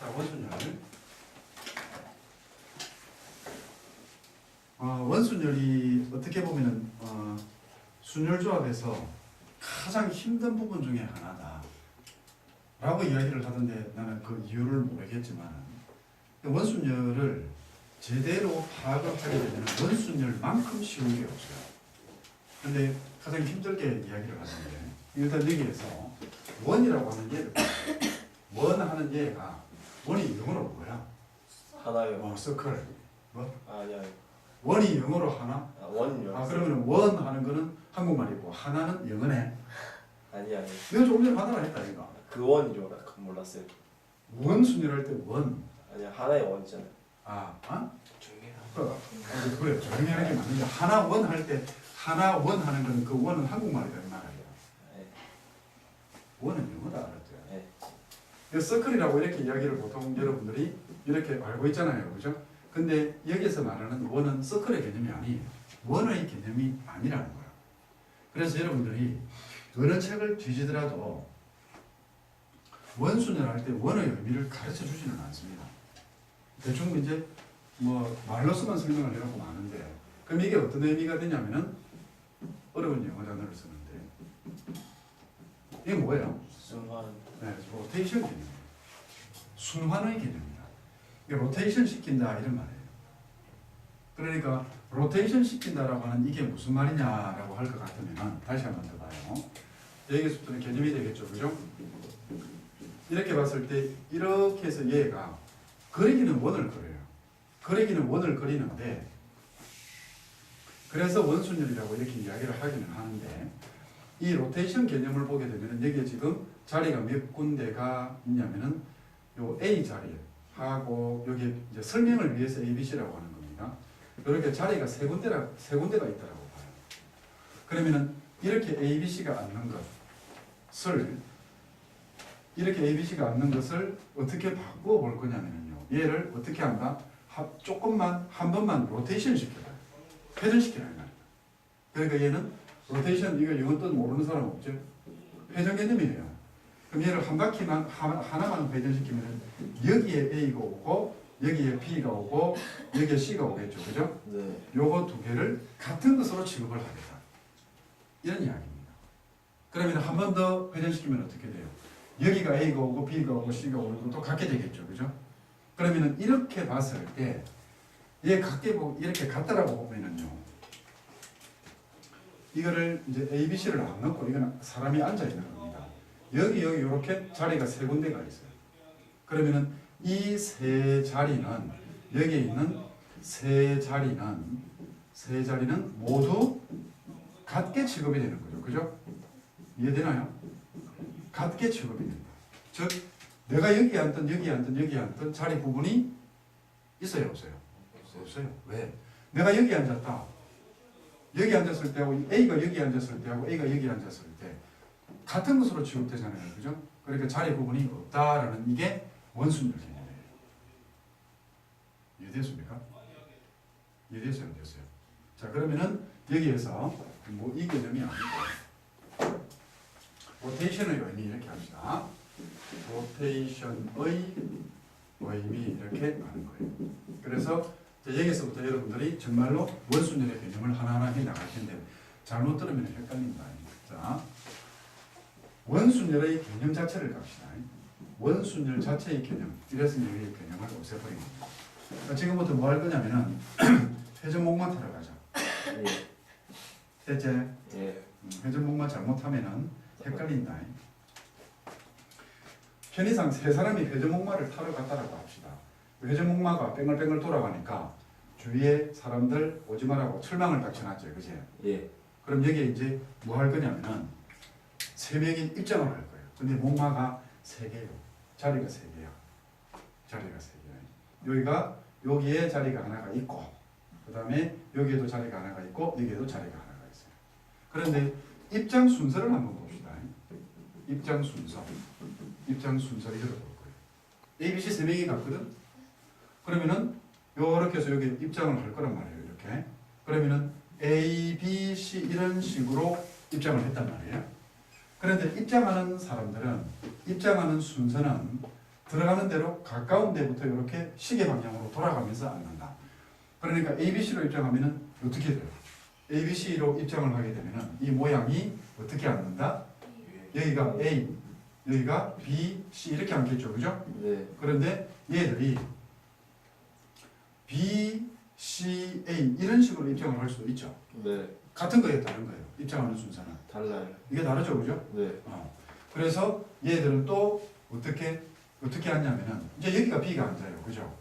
자, 원순열. 원순열이 어떻게 보면은 순열 조합에서 가장 힘든 부분 중에 하나다 라고 이야기를 하던데 나는 그 이유를 모르겠지만 원순열을 제대로 파악을 하게 되면 원순열만큼 쉬운 게 없어요. 근데 가장 힘들게 이야기를 하는데 일단 여기에서 원이라고 하는 얘를 원 하는 얘가 원이 영어로 뭐야? 하나요. 서클. 뭐? 아니야. 원이 영어로 하나? 원요. 그러면 원 하는 거는 한국말이고 하나는 영어네. 아니야. 내가 조금 전에 하나를 했다 이거. 그 원인 줄 몰랐어요. 원순열할 때 원. 아니야. 하나의 원이잖아요. 그래 조용히 하는 게 맞는데 하나 원 할 때 하나 원 하는 거는 그 원은 한국말이다 이 말이야. 네. 원은 영어다 알았죠. 네. 이 서클이라고 이렇게 이야기를 보통 여러분들이 이렇게 알고 있잖아요, 그죠? 근데 여기서 말하는 원은 서클의 개념이 아니에요. 원의 개념이 아니라는 거야. 그래서 여러분들이 어느 책을 뒤지더라도 원순열 할 때 원의 의미를 가르쳐 주지는 않습니다. 대충 이제 뭐 말로서만 설명을 해놓고 마는데 그럼 이게 어떤 의미가 되냐면은 어려운 영어 단어를 쓰는데 이게 뭐예요? 순환. 네, 로테이션 개념이에요. 순환의 개념입니다. 이게 로테이션 시킨다 이런 말이에요. 그러니까 로테이션 시킨다라고 하는 이게 무슨 말이냐라고 할 것 같으면 다시 한번 더 봐요. 여기서부터는 개념이 되겠죠, 그죠? 이렇게 봤을 때 이렇게 해서 얘가 그리기는 원을 그려요. 그리기는 원을 그리는데 그래서 원순열이라고 이렇게 이야기를 하기는 하는데 이 로테이션 개념을 보게 되면 여기에 지금 자리가 몇 군데가 있냐면은 요 A 자리 하고 여기 이제 설명을 위해서 ABC라고 하는 겁니다. 이렇게 자리가 세 군데가 있다라고 봐요. 그러면은 이렇게 ABC가 앉는 것을 이렇게 ABC가 앉는 것을 어떻게 바꾸어 볼 거냐면요. 얘를 어떻게 한다? 조금만 한 번만 로테이션 시켜봐요. 회전시키라는 말이에요. 그러니까 얘는 로테이션 이거 영어 뜻 모르는 사람 없죠? 회전 개념이에요. 그럼 얘를 한 바퀴만 하나만 회전시키면 여기에 A가 오고 여기에 B가 오고 여기에 C가 오겠죠, 그죠? 네. 요거 두 개를 같은 것으로 취급을 하겠다. 이런 이야기입니다. 그러면 한 번 더 회전시키면 어떻게 돼요? 여기가 A가 오고 B가 오고 C가 오고 또 같게 되겠죠, 그죠? 그러면은 이렇게 봤을 때 얘 같게 이렇게 같다라고 보면은요. 이거를 이제 A, B, C를 안 넣고 이거는 사람이 앉아 있는 겁니다. 여기 이렇게 자리가 세 군데가 있어요. 그러면은 이 세 자리는 여기에 있는 세 자리는 모두 같게 취급이 되는 거죠. 그죠? 이해되나요? 같게 취급이 됩니다. 즉 내가 여기 앉든 자리 부분이 있어요, 없어요? 없어요. 왜? 내가 여기 앉았다. 여기 앉았을 때하고 A가 여기 앉았을 때하고 A가 여기 앉았을 때 같은 것으로 취급되잖아요. 그죠? 그러니까 자리 부분이 없다라는 이게 원순열 개념이에요. 이해됐습니까? 이해됐어요? 안 됐어요? 자, 그러면은 여기에서 뭐 이 개념이 아니고 로테이션의 의미 이렇게 합시다. 로테이션의 의미 이렇게 하는 거예요. 그래서 여기서부터 여러분들이 정말로 원순열의 개념을 하나하나 해 나갈 텐데 잘못 들으면 헷갈린다. 자, 원순열의 개념 자체를 갑시다. 원순열 자체의 개념, 이래서 여기의 개념을 없애버린 겁니다. 그러니까 지금부터 뭐 할 거냐면은 회전목마 타러 가자. 예. 됐지? 예. 회전목마 잘못하면은 헷갈린다. 편의상 세 사람이 회전목마를 타러 갔다라고 합시다. 회전목마가 뺑글뺑글 돌아가니까 주위에 사람들 오지 말라고 철망을 딱 쳐놨죠, 그지? 예. 그럼 여기에 이제 뭐 할 거냐면은 세 명이 입장을 할 거예요. 근데 목마가 세 개요. 자리가 세 개야. 자리가 세 개야. 여기에 자리가 하나가 있고, 그 다음에 여기에도 자리가 하나가 있고, 여기에도 자리가 하나가 있어요. 그런데 입장 순서를 한번 봅시다. 입장 순서 이렇게 볼 거예요. A, B, C 세 명이 갔거든. 그러면은 요렇게 해서 여기 입장을 할 거란 말이에요. 이렇게. 그러면은 A, B, C 이런 식으로 입장을 했단 말이에요. 그런데 입장하는 사람들은 입장하는 순서는 들어가는 대로 가까운 데부터 이렇게 시계 방향으로 돌아가면서 앉는다. 그러니까 ABC로 입장하면은 어떻게 돼요? ABC로 입장을 하게 되면은 이 모양이 어떻게 앉는다? 여기가 A, 여기가 B, C 이렇게 앉겠죠, 그죠? 네. 그런데 얘들이 B, C, A 이런 식으로 입장을 할 수도 있죠. 네. 같은 거예요, 다른 거예요. 입장하는 순서는 달라요. 이게 다르죠, 그죠? 네. 그래서 얘들은 또 어떻게 앉냐면은 이제 여기가 B가 앉아요, 그죠?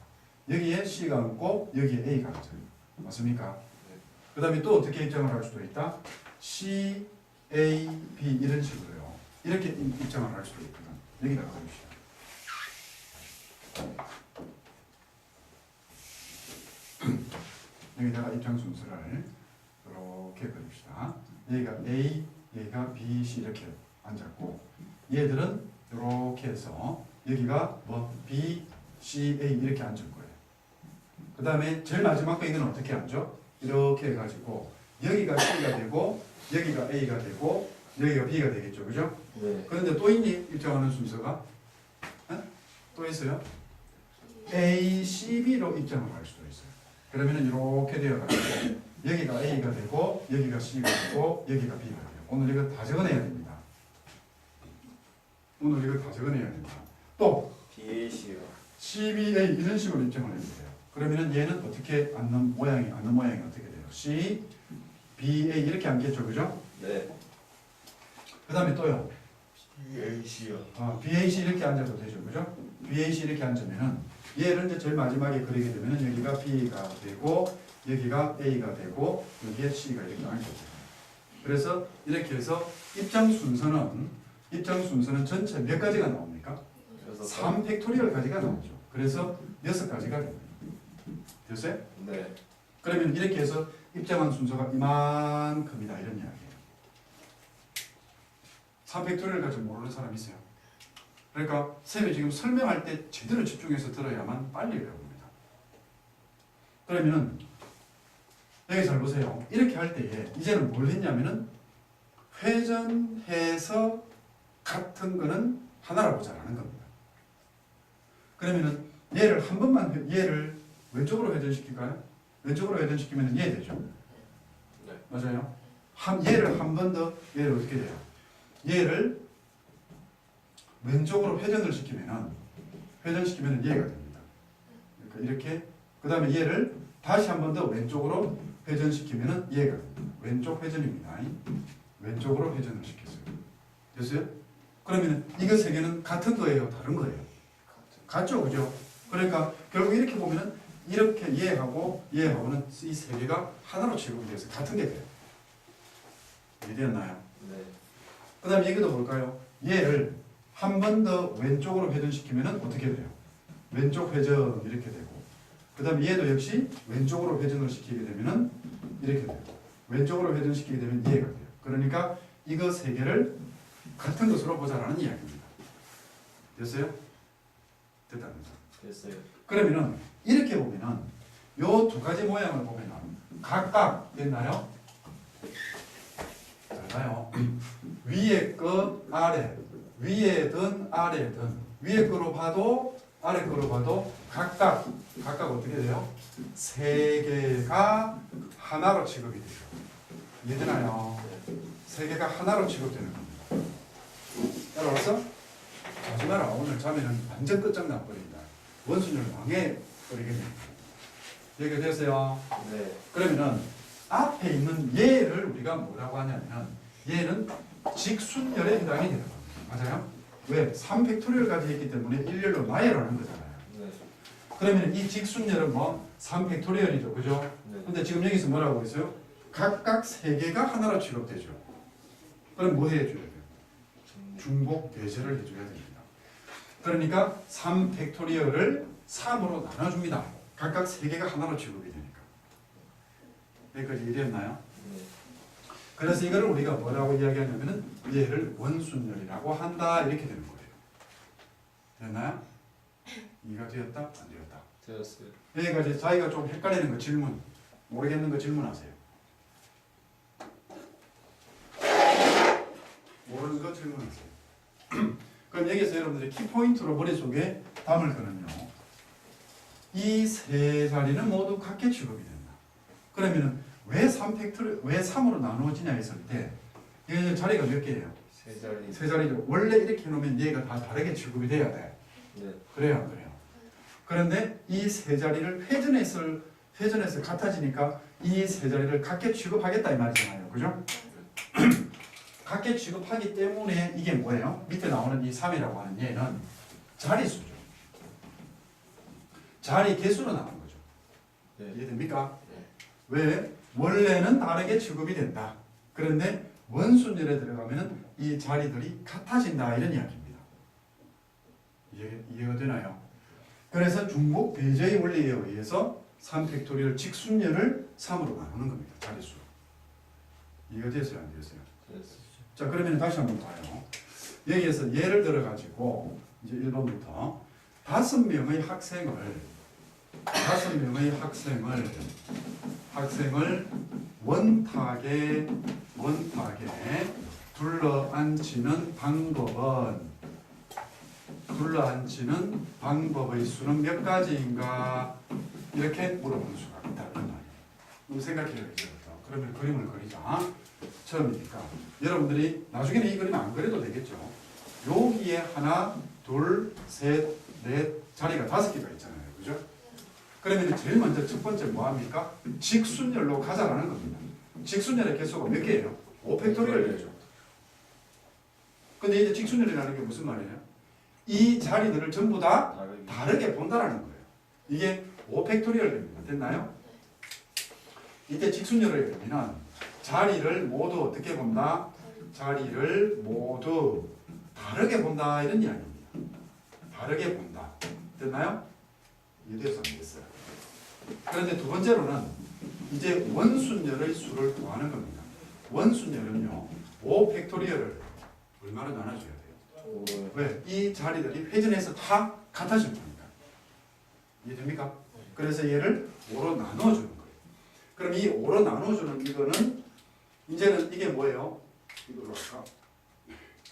여기에 C가 앉고 여기에 A가 앉아요. 맞습니까? 네. 그다음에 또 어떻게 입장을 할 수도 있다. C, A, B 이런 식으로요. 이렇게 입장을 할 수도 있거든. 여기다가 그립시다. 여기다가 입장 순서를 이렇게 그립시다. 여기가 A, 여기가 B, C 이렇게 앉았고 얘들은 이렇게 해서 여기가 뭐 B, C, A 이렇게 앉을 거예요. 그 다음에 제일 마지막 거 이건 어떻게 앉아? 이렇게 해가지고 여기가 C가 되고 여기가 A가 되고 여기가 B가 되겠죠, 그죠? 네. 그런데 또 있니? 입장하는 순서가? 또 있어요? A, C, B로 입장을 할 수도 있어요. 그러면은 이렇게 되어가지고 여기가 A가 되고 여기가 C가 되고 여기가 B가 돼요. 오늘 이거 다 적어내야 됩니다. 오늘 이거 다 적어내야 됩니다. 또 BAC요. CBA 이런 식으로 입장을 해도 돼요. 그러면은 얘는 어떻게 앉는 모양이 어떻게 돼요? C, BA 이렇게 앉겠죠, 그죠? 네. 그 다음에 또요. BAC요. BAC 이렇게 앉아도 되죠, 그죠? BAC 이렇게 앉으면은 얘를 이제 제일 마지막에 그리게 되면은 여기가 B가 되고 여기가 A가 되고 여기에 C가 이렇게 앉게 돼요. 그래서 이렇게 해서 입장 순서는 전체 몇 가지가 나옵니까? 3팩토리얼까지가 나오죠. 그래서 6가지가 됩니다. 됐어요? 네. 그러면 이렇게 해서 입장한 순서가 이만큼이다 이런 이야기예요. 3팩토리얼까지 모르는 사람 있어요? 그러니까 쌤이 지금 설명할 때 제대로 집중해서 들어야만 빨리 배웁니다. 그러면은 여기 잘 보세요. 이렇게 할 때에 이제는 뭘 했냐면은 회전해서 같은 거는 하나로 보자라는 겁니다. 그러면은 얘를 한 번만 얘를 왼쪽으로 회전시킬까요? 왼쪽으로 회전시키면 얘 되죠. 네. 맞아요. 얘를 한 번 더 얘를 어떻게 돼요? 얘를 왼쪽으로 회전시키면 얘가 됩니다. 그러니까 이렇게 그 다음에 얘를 다시 한 번 더 왼쪽으로 회전시키면 얘가 됩니다. 왼쪽 회전입니다. 왼쪽으로 회전을 시켰어요. 됐어요? 그러면 이거 세 개는 같은 거예요? 다른 거예요? 같죠, 그죠? 그러니까 결국 이렇게 보면은 이렇게 얘하고는 이 세 개가 하나로 취급이 돼서 같은 게 돼요. 이해되었나요? 네. 그 다음에 이것도 볼까요? 얘를 한 번 더 왼쪽으로 회전시키면 어떻게 돼요? 왼쪽 회전 이렇게 되고 그 다음에 얘도 역시 왼쪽으로 회전을 시키게 되면 이렇게 돼요. 왼쪽으로 회전시키게 되면 얘가 돼요. 그러니까 이거 세 개를 같은 것으로 보자라는 이야기입니다. 됐어요? 됐답니다. 됐어요. 그러면은 이렇게 보면은 요 두 가지 모양을 보면은 각각 됐나요? 잘봐요. 위에 거 아래, 위에든 아래든 위에 거로 봐도 아래 거로 봐도 각각 어떻게 돼요? 세 개가 하나로 취급이 되죠. 이해되나요? 세 개가 하나로 취급되는 겁니다. 따라와서 하지 마라. 오늘 자면은 완전 끝장나버린다. 원순열 망해버리겠네. 여기가 됐어요? 네. 그러면은 앞에 있는 얘를 우리가 뭐라고 하냐면 얘는 직순열에 해당이 되는 겁니다. 맞아요? 왜? 3팩토리얼까지 했기 때문에 일렬로 나열하는 거잖아요. 네. 그러면 이 직순열은 뭐 3팩토리얼이죠. 그죠? 네. 근데 지금 여기서 뭐라고 했어요? 각각 세 개가 하나로 취급되죠. 그럼 뭐 해줘야 돼요? 중복 배제를 해줘야 됩니다. 그러니까 3팩토리얼을 3으로 나눠줍니다. 각각 세 개가 하나로 취급이 되니까. 여기까지 이해됐나요? 네. 그래서 이거를 우리가 뭐라고 이야기하냐면은 얘를 원순열이라고 한다 이렇게 되는 거예요. 됐나요? 이해가 되었다? 안 되었다? 되었어요. 여기까지 자기가 좀 헷갈리는 거 질문, 모르겠는 거 질문하세요. 모르는 거 질문하세요. 그럼 여기서 여러분들이 키포인트로 머릿속에 담을 거는요. 이 세 자리는 모두 같게 취급이 된다. 그러면은 왜 3팩토리, 왜 3으로 나누어지냐 했을 때 이게 자리가 몇 개예요? 세 자리. 세 자리죠. 원래 이렇게 해놓으면 얘가 다 다르게 취급이 돼야 돼. 네. 그래야 안 그래요? 그런데 이 세 자리를 회전해서 같아지니까 이 세 자리를 같게 취급하겠다 이 말이잖아요. 그죠? 같게 취급하기 때문에 이게 뭐예요? 밑에 나오는 이 3이라고 하는 얘는 자리수죠. 자리 개수로 나오는 거죠. 네. 이해됩니까? 네. 왜? 원래는 다르게 취급이 된다. 그런데 원순열에 들어가면은 이 자리들이 같아진다 이런 이야기입니다. 이해가 되나요? 그래서 중복 배제의 원리에 의해서 3팩토리얼 직순열을 3으로 나누는 겁니다. 자리수. 이해가 됐어요? 안 됐어요? 됐어. 자, 그러면 다시 한번 봐요. 여기에서 예를 들어 가지고 이제 1번부터 5명의 학생을 원탁에 둘러앉히는 방법의 수는 몇 가지인가 이렇게 물어보는 수가 있다 이런 말이에요. 그럼 생각해야겠죠. 그러면 그림을 그리자. 처음이니까 여러분들이 나중에는 이 그림 안 그려도 되겠죠. 여기에 하나, 둘, 셋, 넷 자리가 5개가 있잖아요. 그죠? 그러면 제일 먼저 첫 번째 뭐 합니까? 직순열로 가자라는 겁니다. 직순열의 개수가 몇 개예요? 5팩토리얼이죠. 근데 이제 직순열이라는 게 무슨 말이에요? 이 자리들을 전부 다 다르게 본다라는 거예요. 이게 5팩토리얼 됩니다. 됐나요? 이때 직순열을 그리면 자리를 모두 어떻게 본다? 자리를 모두 다르게 본다 이런 이야기입니다. 다르게 본다. 됐나요? 이해돼서 안 됐어요. 그런데 두 번째로는 이제 원순열의 수를 구하는 겁니다. 원순열은요 5팩토리얼을 얼마나 나눠줘야 돼요? 왜? 이 자리들이 회전해서 다 같아질 겁니다. 이해됩니까? 그래서 얘를 5로 나눠주는 거예요. 그럼 이 5로 나눠주는 이거는 이제는 이게 뭐예요? 이걸로 할까?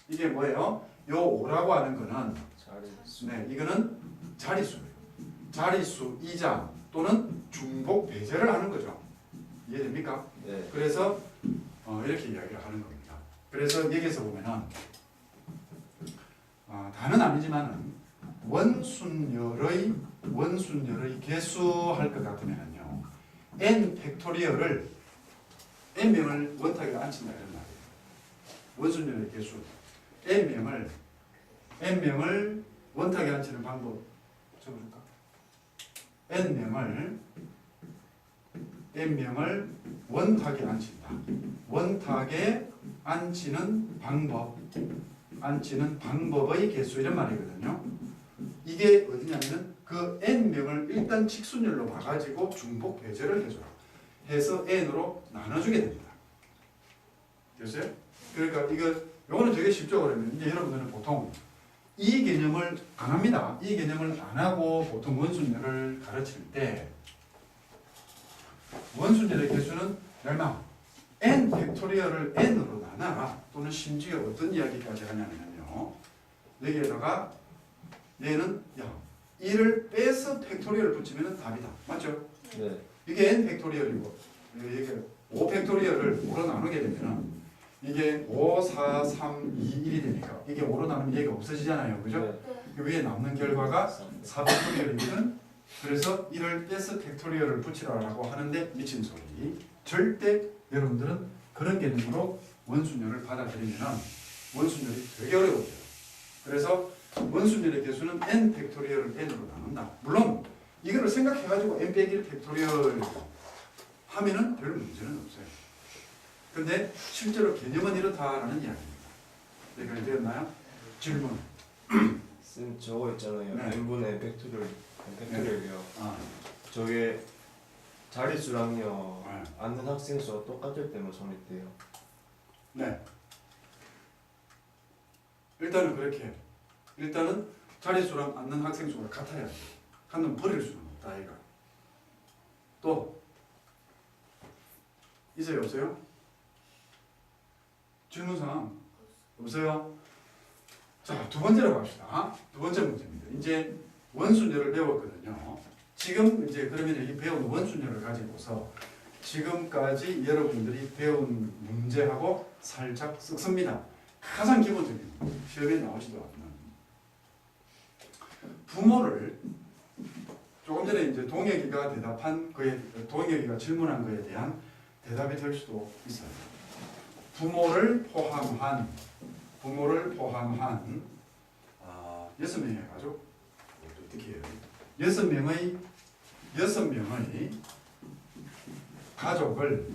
이게 뭐예요? 요 5라고 하는 거는 자리수. 네, 이거는 자리수예요. 자리수이자 또는 중복 배제를 하는 거죠. 이해됩니까? 네. 그래서 이렇게 이야기를 하는 겁니다. 그래서 여기서 보면은 다는 아니지만은 원순열의 개수 할 것 같으면요 n 팩토리얼을 n명을 원탁에 앉힌다 이런 말이에요. 원순열의 개수 n명을 원탁에 앉히는 방법 적어줄까? n명을 원탁에 앉힌다. 원탁에 앉히는 방법의 개수 이런 말이거든요. 이게 어디냐면 그 n명을 일단 직순열로 봐가지고 중복 배제를 해줘라. 해서 n으로 나눠주게 됩니다. 됐어요? 그러니까 요거는 되게 쉽죠. 그러면 이제 여러분들은 보통 이 개념을 안 합니다. 이 개념을 안 하고 보통 원순열을 가르칠 때 원순열의 개수는 얼마? n 팩토리얼을 n으로 나눠라. 또는 심지어 어떤 이야기까지 하냐면요. 여기에다가 얘는 1을 빼서 팩토리얼을 붙이면 답이다. 맞죠? 네. 이게 n 팩토리얼이고 이게 5 팩토리얼을 5로 나누게 되면 이게 5, 4, 3, 2, 1이 되니까 이게 5로 나누면 얘가 없어지잖아요. 그죠? 네. 위에 남는 결과가 4 팩토리얼이거든. 그래서 1을 빼서 팩토리얼을 붙이라고 하는데 미친 소리. 절대 여러분들은 그런 개념으로 원순열을 받아들이면 원순열이 되게 어려워져요. 그래서 원순열의 개수는 n 팩토리얼을 n으로 나눈다. 물론 이거를 생각해가지고 n 빼기 1 팩토리얼 하면은 별 문제는 없어요. 근데 실제로 개념은 이렇다라는 이야기입니다. 여기까지 되었나요? 질문. 쌤 저거 있잖아요. 네. n분의 팩토리얼이요. 저게 자릿수랑요 네. 앉는 학생 수가 똑같을 때만 성립돼요. 네. 일단은 그렇게 해요. 일단은 자릿수랑 앉는 학생 수가 같아야 돼요. 한놈 버릴 수는 없다 아이가. 또 있어요 없어요? 질문사항 없어요? 자 자, 두 번째로 갑시다. 두 번째 문제입니다. 이제 원순열을 배웠거든요. 지금 이제 그러면 여기 배운 원순열을 가지고서 지금까지 여러분들이 배운 문제하고 살짝 섞습니다. 가장 기본적인 시험에 나오지도 않는 부모를 조금 전에 이제 동혁이가 대답한 거에 동혁이가 질문한 거에 대한 대답이 될 수도 있어요. 부모를 포함한 6명의 가족 어떻게 해요? 6명의 가족을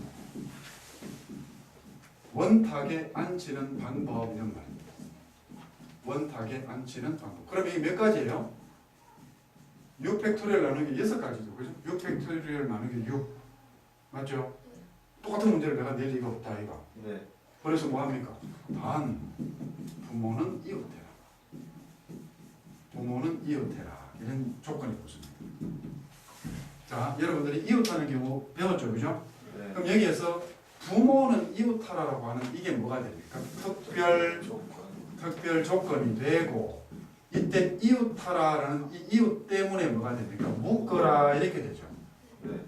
원탁에 앉히는 방법 이런 말입니다. 원탁에 앉히는 방법. 그럼 이게 몇 가지예요? 6 팩토리얼 나누기 6가지죠. 그죠? 6 팩토리얼 나누기 6. 맞죠? 똑같은 문제를 내가 낼 리가 없다 이거. 네. 그래서 뭐 합니까? 단 부모는 이웃해라. 부모는 이웃해라. 이런 조건이 붙습니다. 자, 여러분들이 이웃하는 경우 배웠죠, 그죠? 네. 그럼 여기에서 부모는 이웃하라라고 하는 이게 뭐가 됩니까? 특별 조건이 되고 이때 이웃하라라는 이 이웃 때문에 뭐가 됩니까? 묶어라 이렇게 되죠. 네.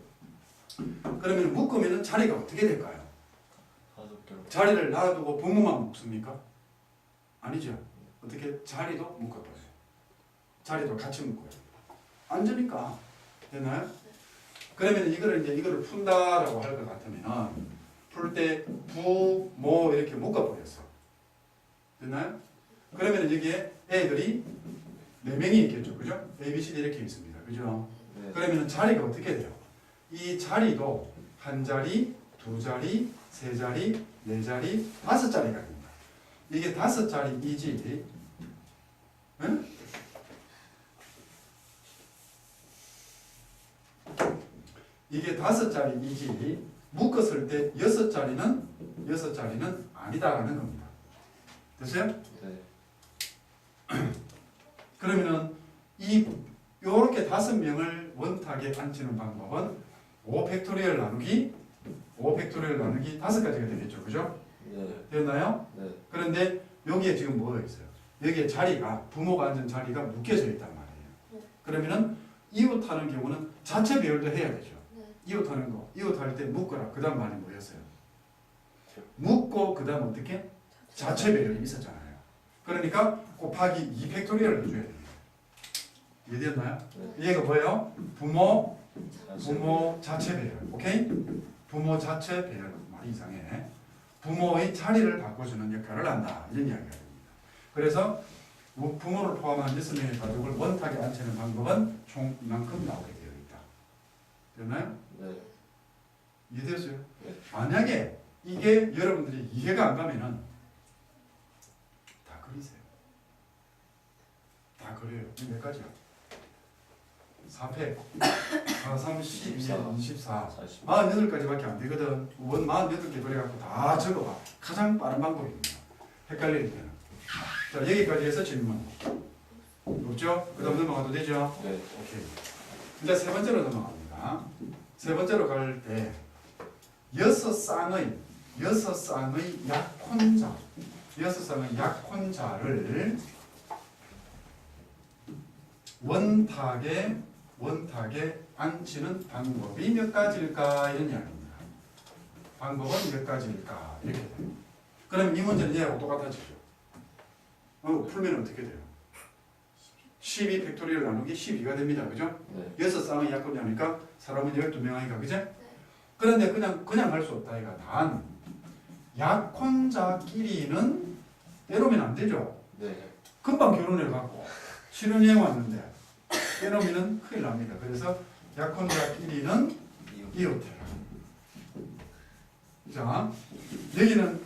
그러면 묶으면 자리가 어떻게 될까요? 5개로. 자리를 놔두고 부모만 묶습니까? 아니죠. 어떻게 자리도 묶어버려요. 자리도 같이 묶어요. 앉으니까 되나요? 그러면 이거를 푼다라고 할 것 같으면 풀 때 부모 이렇게 묶어버렸어. 됐나요? 그러면 여기에 애들이 4명이 있겠죠. 그죠? A, B, C, D 이렇게 있습니다. 그죠? 네. 그러면 자리가 어떻게 돼요? 이 자리도 한 자리, 두 자리, 세 자리, 네 자리, 5자리가 됩니다. 이게 5자리이지. 응? 이게 5자리이지. 묶었을 때 6자리는 아니다라는 겁니다. 됐어요? 네. 그러면은 요렇게 5명을 원탁에 앉히는 방법은 5 팩토리얼 나누기 5가지가 되겠죠. 그죠? 네. 됐나요? 네. 그런데 여기에 지금 뭐가 있어요? 여기에 자리가 부모가 앉은 자리가 묶여져 있단 말이에요. 네. 그러면은 이웃하는 경우는 자체 배열도 해야 되죠. 네. 이웃하는 거. 이웃할 때 묶어라. 그 다음 말이 뭐였어요? 묶고 그 다음 어떻게? 자체 배열이 있었잖아요. 그러니까 곱하기 2 팩토리얼을 해줘야 됩니다. 이해됐나요? 네. 얘가 뭐예요? 부모 자체. 자체 배열. 오케이? 부모 자체 배열. 말이 이상해. 부모의 자리를 바꿔주는 역할을 한다. 이런 이야기가 됩니다. 그래서 부모를 포함한 6명의 가족을 원탁에 앉히는 방법은 총 이만큼 나오게 되어 있다. 됐나요? 네. 이해되었어요? 네. 만약에 이게 여러분들이 이해가 안 가면은 다 그리세요. 다 그려요. 이게 몇 가지야? 4팩, 4, 3, 12, 24. 40. 48가지밖에 안 되거든. 원 48개 그려갖고 다 적어봐. 가장 빠른 방법입니다. 헷갈릴 때는. 자, 여기까지 해서 질문. 없죠? 그 다음 넘어가도 되죠? 네. 오케이. 이제 세 번째로 넘어갑니다. 세 번째로 갈 때, 6쌍의 약혼자, 6쌍의 약혼자를 원탁에 앉히는 방법이 몇 가지일까? 이런 이야기입니다. 방법은 몇 가지일까? 이렇게 돼요. 그럼 이 문제는 얘하고 똑같아지죠. 풀면 어떻게 돼요? 12 팩토리얼 나누기 12가 됩니다. 그죠? 네. 6쌍의 약혼자니까 사람은 12명 아니까, 그죠? 그런데 그냥 할 수 없다. 이가 단, 약혼자끼리는 때로면 안 되죠. 네. 금방 결혼해갖고 신혼여행 왔는데 때로면 큰일 납니다. 그래서 약혼자끼리는 이웃해라. 자, 여기는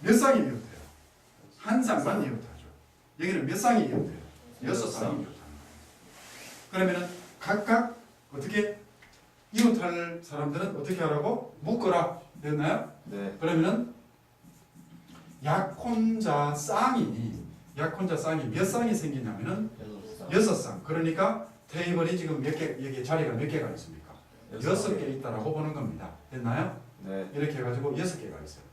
몇 쌍이 이웃해요? 한 쌍만 이웃하죠. 여기는 몇 쌍이 이웃해요? 6쌍이 이웃하는 거예요. 그러면은 각각 어떻게 이웃할 사람들은 어떻게 하라고? 묶어라. 됐나요? 네. 그러면은 약혼자 쌍이 몇 쌍이 생기냐면은 6쌍. 그러니까 테이블이 지금 몇 개, 여기 자리가 몇 개가 있습니까? 6개 있다라고 보는 겁니다. 됐나요? 네. 이렇게 해가지고 6개가 있어요.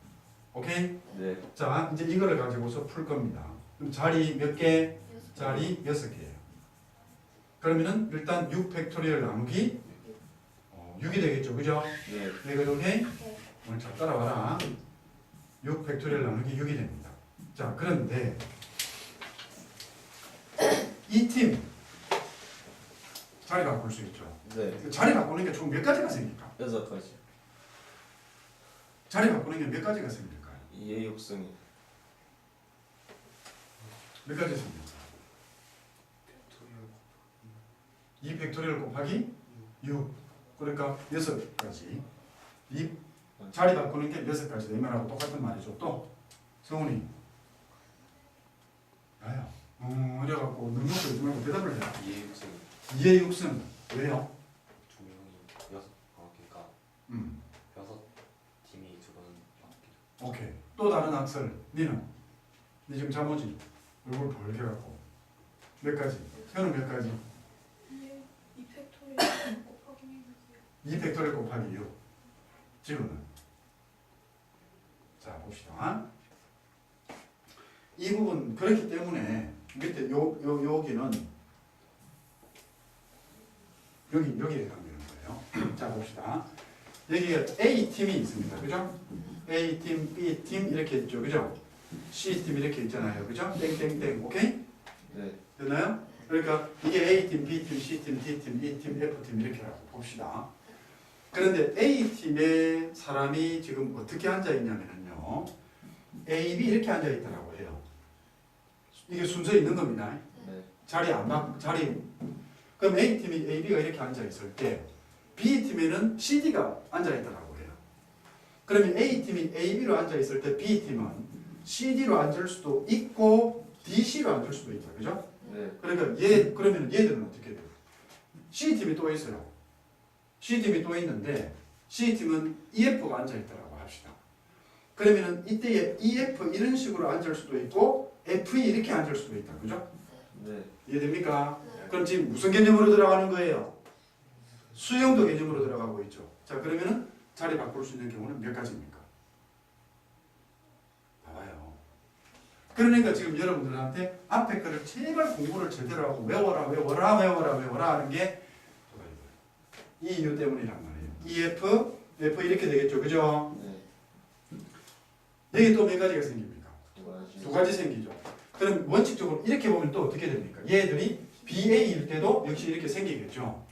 오케이? 네. 자, 이제 이거를 가지고서 풀 겁니다. 그럼 자리 몇 개? 자리 6개예요. 그러면은 일단 6 팩토리얼 나누기 6이 되겠죠. 그죠? 네. 이거 오케이? 오늘 잘 따라와라. 6 팩토리얼 나누기 6이 됩니다. 자, 그런데 이 팀 자리 바꿀 수 있죠. 네. 자리 바꾸는 게 총 몇 가지가 생길까? 6가지. 자리 바꾸는 게 몇 가지가 생길까요? 2의 육승이. 몇 가지 생길까? 2 팩토리얼 곱하기 6. 그러니까 6가지. 이 자리 바꾸는 게 6가지. 이 말하고 똑같은 말이죠. 또 성훈이. 나야. 이래갖고 눈 먹고 있지 말고 대답을 해. 2의 육승 2의 6승. 왜요? 두 명이 그러니까 음. 6팀이 두 번 바뀌죠. 오케이. 또 다른 학설. 니는? 니 지금 잠오지? 얼굴 벌게 갖고. 몇 가지? 현우 몇 가지? 2 팩토리얼 곱하기 2 팩토리얼 곱하기 6. 지우는? 자, 봅시다. 이 부분 그렇기 때문에 밑에 여기는 여기에 해당되는 거예요. 자, 봅시다. 여기가 A팀이 있습니다. 그죠? A팀, B팀 이렇게 있죠. 그죠? C팀 이렇게 있잖아요. 그죠? 땡땡땡. 오케이? 네. 됐나요? 그러니까 이게 A팀, B팀, C팀, D팀, E팀, F팀 이렇게라고 봅시다. 그런데 A팀에 사람이 지금 어떻게 앉아있냐면요. A, B 이렇게 앉아있더라고 해요. 이게 순서에 있는 겁니다. 네. 자리. 그럼 A팀이 AB가 이렇게 앉아있을 때 B팀에는 CD가 앉아있더라고 해요. 그러면 A팀이 AB로 앉아있을 때 B팀은 CD로 앉을 수도 있고 DC로 앉을 수도 있다. 그죠? 네. 그러니까 그러면 얘들은 어떻게 돼요? C팀이 또 있어요. C팀이 또 있는데 C팀은 EF가 앉아있다라고 합시다. 그러면은 이때에 EF 이런 식으로 앉을 수도 있고 FE 이렇게 앉을 수도 있다. 그죠? 네. 이해됩니까? 그럼 지금 무슨 개념으로 들어가는 거예요? 수용도 개념으로 들어가고 있죠. 자, 그러면은 자리 바꿀 수 있는 경우는 몇 가지입니까? 봐봐요. 그러니까 지금 여러분들한테 앞에 거를 제발 공부를 제대로 하고 외워라 하는 게 이 이유 때문이란 말이에요. EF, F 이렇게 되겠죠. 그죠? 네. 여기 또 몇 가지가 생깁니까? 2가지. 2가지 생기죠. 그럼 원칙적으로 이렇게 보면 또 어떻게 됩니까? 얘들이 BA일 때도 역시 이렇게 생기겠죠.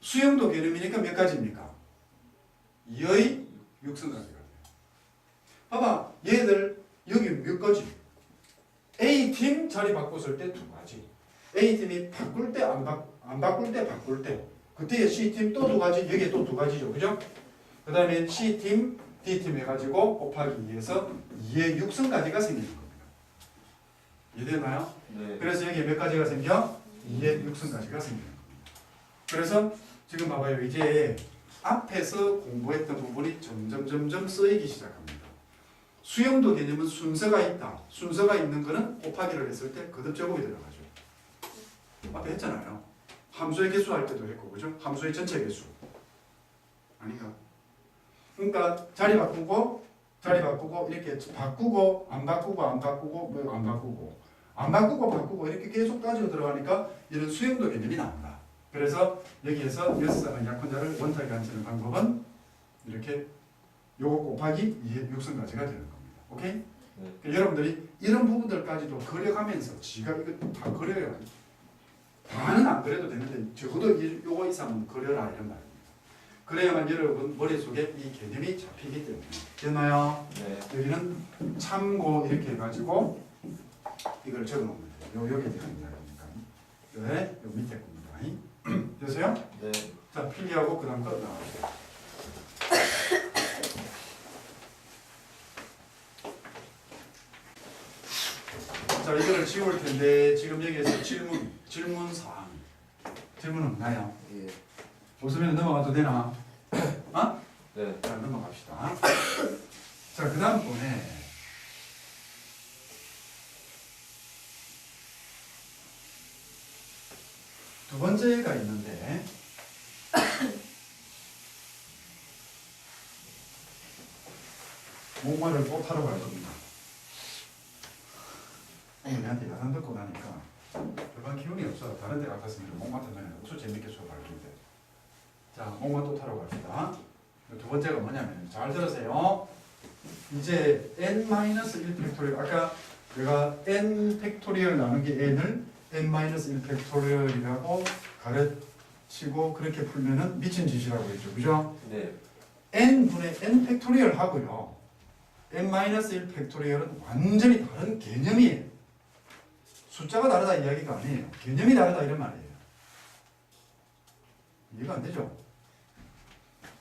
수용도 개념이니까 몇 가지입니까? 2의 6승가지가 돼요. 봐봐. 얘들 여기 몇 가지? A팀 자리 바꿨을 때 2가지. A팀이 바꿀 때 안 바꿀 때 바꿀 때. 그때 C팀 또 2가지. 여기에 또 2가지죠. 그죠? 그 다음에 C팀, D팀 해가지고 곱하기 2에서 2의 6승까지가 생기는 겁니다. 이해되나요? 네. 그래서 여기에 몇 가지가 생겨? 2의 6승까지가 생기는 겁니다. 그래서 지금 봐봐요. 이제 앞에서 공부했던 부분이 점점 쓰이기 시작합니다. 수용도 개념은 순서가 있다. 순서가 있는 거는 곱하기를 했을 때 거듭 제곱이 들어가죠. 앞에 했잖아요. 함수의 개수 할 때도 했고, 그죠? 함수의 전체 개수. 아닌가? 그러니까 자리 바꾸고 이렇게 바꾸고 안 바꾸고 이렇게 계속 따지고 들어가니까 이런 수용도 개념이 나온다. 그래서 여기에서 여섯상의 약혼자를 원탁에 앉히는 방법은 이렇게 요거 곱하기 2의 6승까지가 되는 겁니다. 오케이? 네. 그러니까 여러분들이 이런 부분들까지도 그려가면서 지가 이거 다 그려야 다는 안 그려도 되는데 적어도 요거 이상은 그려라 이런 말입니다. 그래야만 여러분 머릿속에 이 개념이 잡히기 때문에. 됐나요? 네. 여기는 참고 이렇게 해가지고 이걸 적어놓으면 돼요. 여기에 대한 이야기니까. 네, 요 밑에 겁니다. 되세요? 네. 자, 필기하고 그 다음 거 나가세요. 자, 이거를 지울 텐데 지금 여기에서 질문 사항. 질문 없나요? 예. 없으면 넘어가도 되나? 어? 네. 자, 넘어갑시다. 자, 그 다음 번에 두 번째가 있는데 목말을 꼭 하러 갈 겁니다. 오늘 얘한테 야단 듣고 나니까 별반 기운이 없어. 다른 데 같았으면 목마 타면 엄청 재밌게 수업할 텐데. 자, 목마 또 타러 갑시다. 두 번째가 뭐냐면 잘 들으세요. 이제 n-1 팩토리얼, 아까 내가 n 팩토리얼 나누기 n을 n-1 팩토리얼이라고 가르치고 그렇게 풀면은 미친 짓이라고 했죠. 그죠? 네. n분의 n 팩토리얼 하고요. n-1 팩토리얼은 완전히 다른 개념이에요. 숫자가 다르다 이야기가 아니에요. 개념이 다르다 이런 말이에요. 이해가 안 되죠?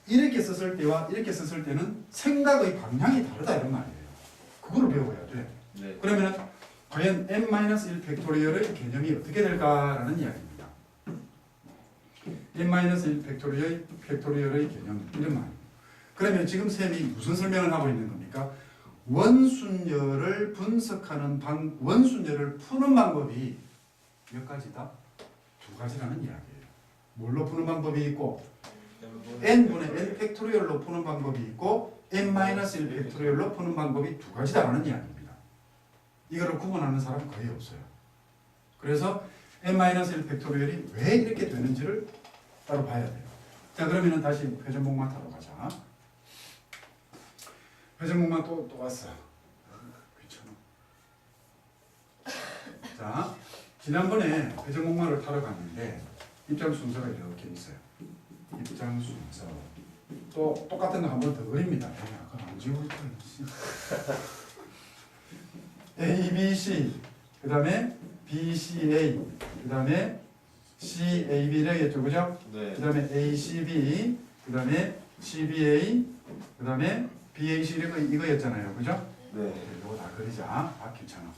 이렇게 썼을 때와 이렇게 썼을 때는 생각의 방향이 다르다 이런 말이에요. 그거를 배워야 돼. 네. 그러면 과연 n-1 팩토리얼의 개념이 어떻게 될까라는 이야기입니다. n-1 팩토리얼의 개념 이런 말이에요. 그러면 지금 쌤이 무슨 설명을 하고 있는 겁니까? 원순열을 분석하는 원순열을 푸는 방법이 몇 가지다? 두 가지라는 이야기예요. 뭘로 푸는 방법이 있고 n분의 n 팩토리얼로 푸는 방법이 있고 n-1 팩토리얼로 푸는 방법이 두 가지다라는 이야기입니다. 이거를 구분하는 사람은 거의 없어요. 그래서 n-1 팩토리얼이 왜 이렇게 되는지를 따로 봐야 돼요. 자, 그러면은 다시 회전목마 타러 가자. 회전목마 또 왔어. 귀찮아. 자, 지난번에 회전목마를 타러 갔는데 입장 순서가 이렇게 있어요. 입장 순서. 또 똑같은 거 한 번 더 그립니다. 아까 안 지울 거야. A, B, C. 그 다음에 B, C, A. 그 다음에 C, A, B를 했죠. 그죠? 네. 그 다음에 A, C, B. 그 다음에 C, B, A. 그 다음에 B, A, C 이거였잖아요. 그죠? 네. 이거 다 그리자. 아, 괜찮아.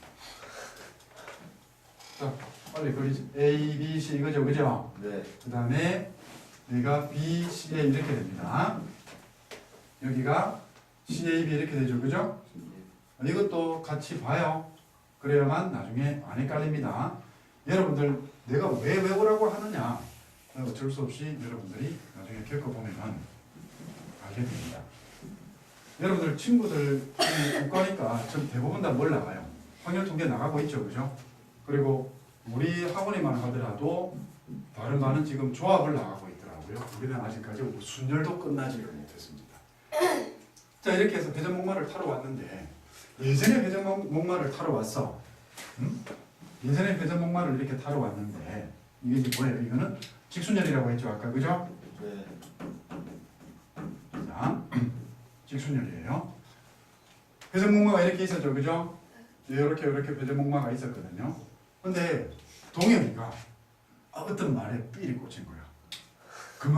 자, 빨리 그리지. A, B, C 이거죠. 그죠? 네. 그 다음에 여기가 B, C, A 이렇게 됩니다. 여기가 C, A, B 이렇게 되죠. 그죠? 이것도 같이 봐요. 그래야만 나중에 안 헷갈립니다. 여러분들 내가 왜 외우라고 하느냐 어쩔 수 없이 여러분들이 나중에 겪어보면 알게 됩니다. 여러분들 친구들 국가니까 전 대부분 다 뭘 나가요? 확률 통계 나가고 있죠. 그죠? 그리고 우리 학원에만 하더라도 다른 반은 지금 조합을 나가고 있더라고요. 우리는 아직까지 순열도 끝나지를 못했습니다. 자, 이렇게 해서 회전목마를 타러 왔는데 예전에 회전목마를 타러 왔어. 응? 예전에 회전목마를 이렇게 타러 왔는데 이게 이제 뭐예요? 이거는 직순열이라고 했죠. 아까 그죠? 네. 자, 직순열이에요. 회전목마가 이렇게 있었죠. 그죠? 이렇게 회전목마가 있었거든요. 근데 동혁이가 어떤 말에 삘이 꽂힌 거야. 그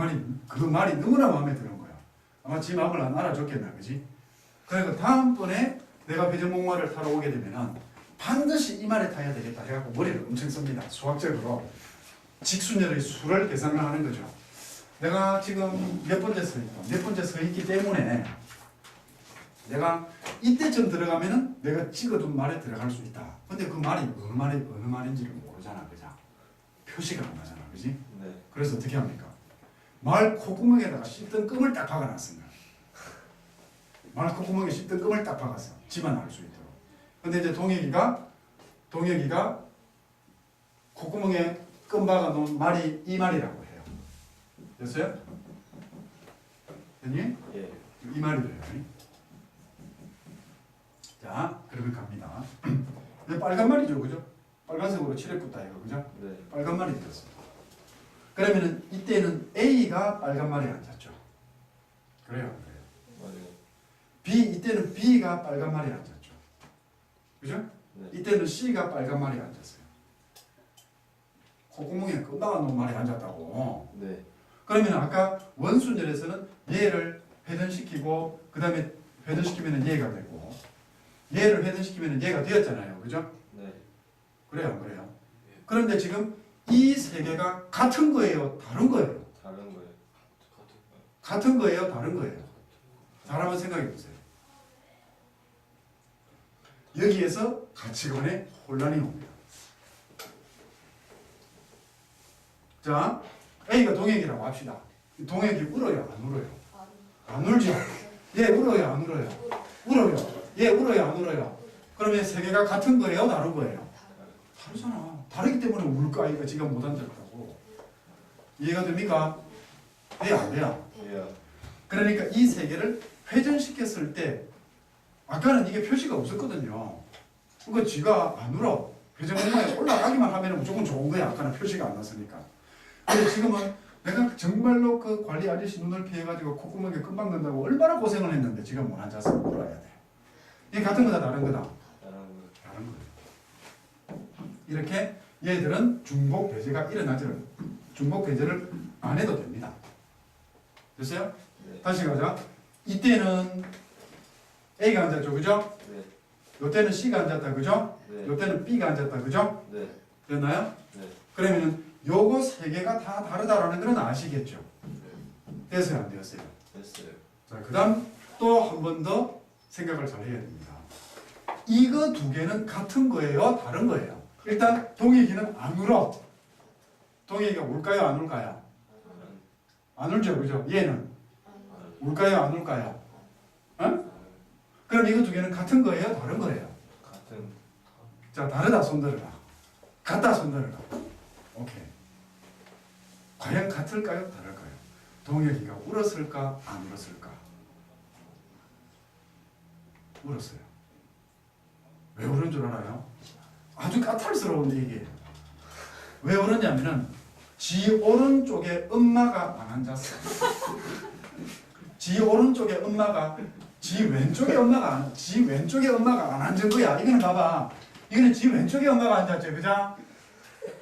말이 너무나 마음에 드는 거야. 아마 지 마음을 안 알아줬겠나, 그지? 그러니까 다음번에 내가 회전목마를 타러 오게 되면은 반드시 이 말에 타야 되겠다 해갖고 머리를 엄청 씁니다. 수학적으로 직순열의 수를 계산을 하는 거죠. 내가 지금 몇 번째 서 있기 때문에 내가 이때쯤 들어가면은 내가 찍어둔 말에 들어갈 수 있다. 근데 그 말이 어느 말인지를 모르잖아, 그죠? 표시가 안 나잖아, 그지? 네. 그래서 어떻게 합니까? 말 콧구멍에다가 씹던 끔을 딱 박아놨습니다. 말 콧구멍에 씹던 끔을 딱 박았어. 지만 알 수 있도록. 근데 이제 동혁이가 콧구멍에 끔 박아놓은 말이 이 말이라고 해요. 됐어요? 됐니? 예. 이 말이래요. 자, 그러면 갑니다. 빨간 말이죠, 그죠? 빨간색으로 칠했겠다 이거, 그죠? 네. 빨간 말이 들었어. 그러면은 이때는 A가 빨간 말에 앉았죠. 그래요, 그래요. 맞아요. B 이때는 B가 빨간 말에 앉았죠. 그죠? 네. 이때는 C가 빨간 말에 앉았어요. 콧구멍에 끔박한 놈 말에 앉았다고. 네. 그러면 아까 원순열에서는 얘를 회전시키고 그 다음에 회전시키면 얘가 되고 얘를 회전시키면 얘가 되었잖아요. 그죠? 네. 그래요, 안 그래요? 그런데 지금 이 세 개가 같은 거예요, 다른 거예요? 다른 거예요. 같은 거예요, 다른 거예요? 잘 한번 생각해 보세요. 여기에서 가치관에 혼란이 옵니다. 자, A가 동혁이라고 합시다. 동혁이 울어요, 안 울어요? 안 울죠? 얘 울어요, 안 울어요? 울어요. 얘 울어요, 안 울어요? 그러면 세 개가 같은 거예요, 다른 거예요? 다르잖아. 다르기 때문에 울까 아이가 지가 못 앉았다고. 이해가 됩니까? 돼요 안 돼요? 예. 그러니까 이 세 개를 회전시켰을 때 아까는 이게 표시가 없었거든요. 그러니까 쥐가 안 울어. 회전 공간에 올라가기만 하면 무조건 좋은 거야. 아까는 표시가 안 났으니까. 근데 지금은 내가 정말로 그 관리 아저씨 눈을 피해가지고 콧구멍에 금방 넣는다고 얼마나 고생을 했는데 지금 못 앉아서 울어야 돼. 이게 같은 거다 다른 거다? 다른 거예요. 이렇게 얘들은 중복 배제가 일어나지를 중복 배제를 안 해도 됩니다. 됐어요? 네. 다시 가자. 이때는 A가 앉았죠, 그죠? 네. 요때는 C가 앉았다, 그죠? 네. 요때는 B가 앉았다, 그죠? 네. 됐나요? 네. 그러면은 요거 세 개가 다 다르다라는 건 아시겠죠? 네. 됐어요, 안 되었어요? 됐어요. 자, 그 다음 또 한 번 더 생각을 잘 해야 됩니다. 이거 두 개는 같은 거예요, 다른 거예요? 일단 동혁이는 안 울어. 동혁이가 울까요, 안 울까요? 안 울죠, 그죠? 얘는 울까요, 안 울까요? 어? 그럼 이거 두 개는 같은 거예요, 다른 거예요? 같은. 자, 다르다 손들어라. 같다 손들어라. 오케이. 과연 같을까요, 다를까요? 동혁이가 울었을까, 안 울었을까? 울었어요. 왜 울은 줄 알아요? 아주 까탈스러운 얘기예요. 왜 울었냐면은 지 오른쪽에 엄마가 안 앉았어. 지 오른쪽에 엄마가 지 왼쪽에 엄마가 안 앉은 거야. 이거는 봐봐. 이거는 지 왼쪽에 엄마가 앉았지, 그죠?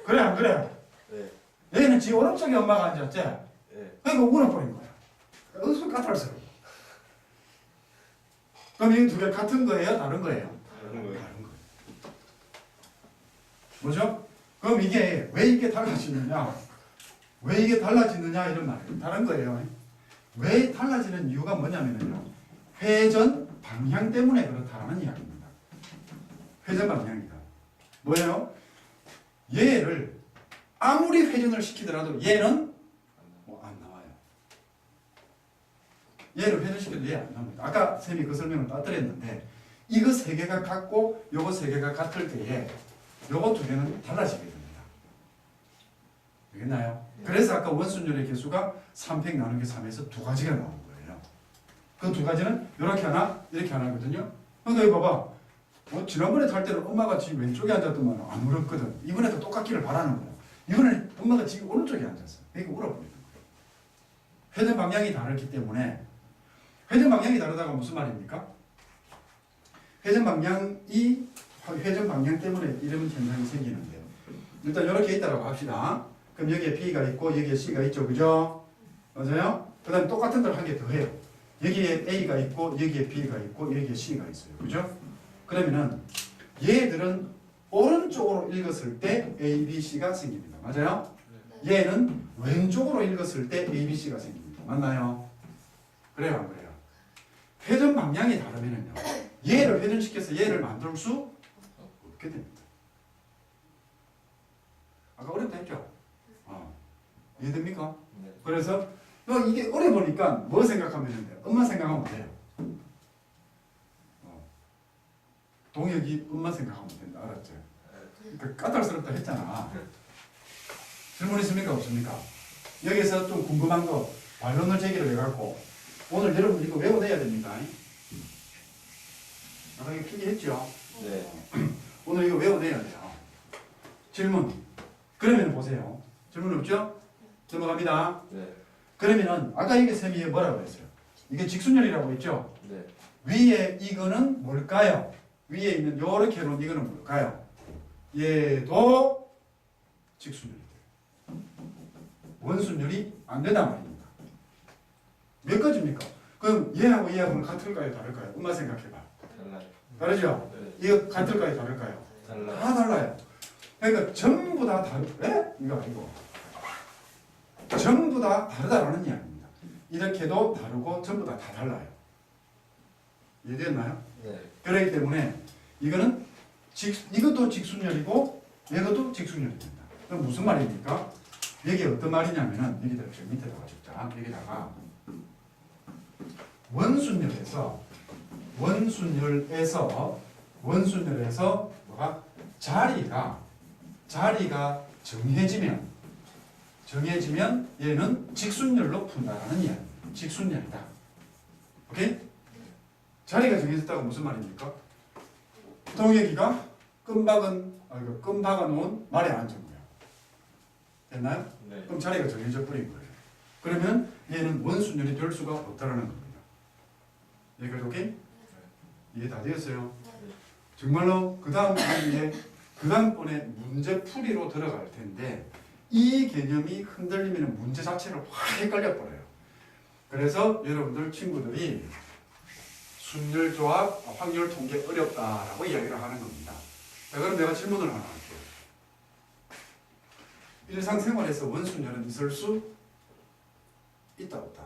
그래 안 그래? 네. 얘는 지 오른쪽에 엄마가 앉았지. 네. 그러니까 울어버린 거야. 어디서 까탈스러워? 그럼 이 두 개 같은 거예요, 다른 거예요? 다른 거예요. 다른 거예요. 뭐죠? 그럼 이게 왜 이게 달라지느냐? 왜 이게 달라지느냐 이런 말이에요. 다른 거예요. 왜 달라지는 이유가 뭐냐면요. 회전 방향 때문에 그렇다는 이야기입니다. 회전 방향이다. 뭐예요? 얘를 아무리 회전을 시키더라도 얘는 안 나와요. 얘를 회전시켜도 얘 안 나옵니다. 아까 쌤이 그 설명을 따드렸는데 이거 세 개가 같고 요거 세 개가 같을 때에 요거 두 개는 달라지게 됩니다. 되겠나요? 그래서 아까 원순율의 개수가 3팩 나누기 3에서 두 가지가 나온 거예요. 그 두 가지는 이렇게 하나, 이렇게 하나거든요. 그러니까 이거 봐봐. 지난번에 탈 때는 엄마가 지 왼쪽에 앉았더만 안 울었거든. 이번에도 똑같기를 바라는 거야. 이번에 엄마가 지 오른쪽에 앉았어. 그러니까 울어버리는 거예요. 회전 방향이 다르기 때문에 회전 방향이 다르다가 무슨 말입니까? 회전 방향 때문에 이런 현상이 생기는데요. 일단 이렇게 있다라고 합시다. 그럼 여기에 B가 있고 여기에 C가 있죠, 그죠? 맞아요? 그 다음에 똑같은 걸 한 개 더 해요. 여기에 A가 있고 여기에 B가 있고 여기에 C가 있어요, 그죠? 그러면은 얘들은 오른쪽으로 읽었을 때 A, B, C가 생깁니다. 맞아요? 얘는 왼쪽으로 읽었을 때 A, B, C가 생깁니다. 맞나요? 그래요, 안 그래요? 회전 방향이 다르면은요. 얘를 회전시켜서 얘를 만들 수 없게 됩니다. 아까 어렵다 했죠? 이해됩니까? 네. 그래서 이게 어려보니까 뭐 생각하면 돼요? 엄마 생각하면 돼요. 동혁이 엄마 생각하면 된다. 알았죠? 그러니까 까탈스럽다 했잖아. 질문 있습니까? 없습니까? 여기서 좀 궁금한 거 반론을 제기를 해갖고 오늘 여러분 이거 외워내야 됩니다. 아까 이거 필기했죠? 네. 오늘 이거 외워내야 돼요. 질문. 그러면 보세요. 질문 없죠? 넘어갑니다. 네. 그러면은 아까 이게 쌤이 뭐라고 했어요? 이게 직순열이라고 했죠? 네. 위에 이거는 뭘까요? 위에 있는 요렇게 놓은 이거는 뭘까요? 얘도 직순열이 돼요. 원순열이 안 된단 말입니다. 몇 가지입니까? 그럼 얘하고 얘하고는 같을까요? 다를까요? 엄마 생각해봐. 달라요. 다르죠? 네. 이거 같을까요? 다를까요? 달라요. 다 달라요. 그러니까 전부 다 에? 이거 아니고 전부 다 다르다라는 이야기입니다. 이렇게도 다르고 전부 다 달라요. 이해됐나요? 네. 그렇기 때문에 이거는 이것도 직순열이고 이것도 직순열이 된다. 그럼 무슨 말입니까? 이게 어떤 말이냐면은 여기다 밑에다가 적자. 여기다가 원순열에서 뭐가 자리가 자리가 정해지면 얘는 직순열로 푼다라는 이야기. 직순열이다. 오케이? 자리가 정해졌다고 무슨 말입니까? 동혁이가 끈 박아 놓은 말에 앉은 거예요. 됐나요? 네. 그럼 자리가 정해져 버린 거예요. 그러면 얘는 원순열이 될 수가 없다라는 겁니다. 여기까지 오케이? 이해 다 되었어요? 정말로 그 다음번에 문제풀이로 들어갈 텐데 이 개념이 흔들리면 문제 자체를 확 헷갈려 버려요. 그래서 여러분들 친구들이 순열 조합, 확률 통계 어렵다라고 이야기를 하는 겁니다. 자, 그럼 내가 질문을 하나 할게요. 일상생활에서 원순열은 있을 수 있다 없다?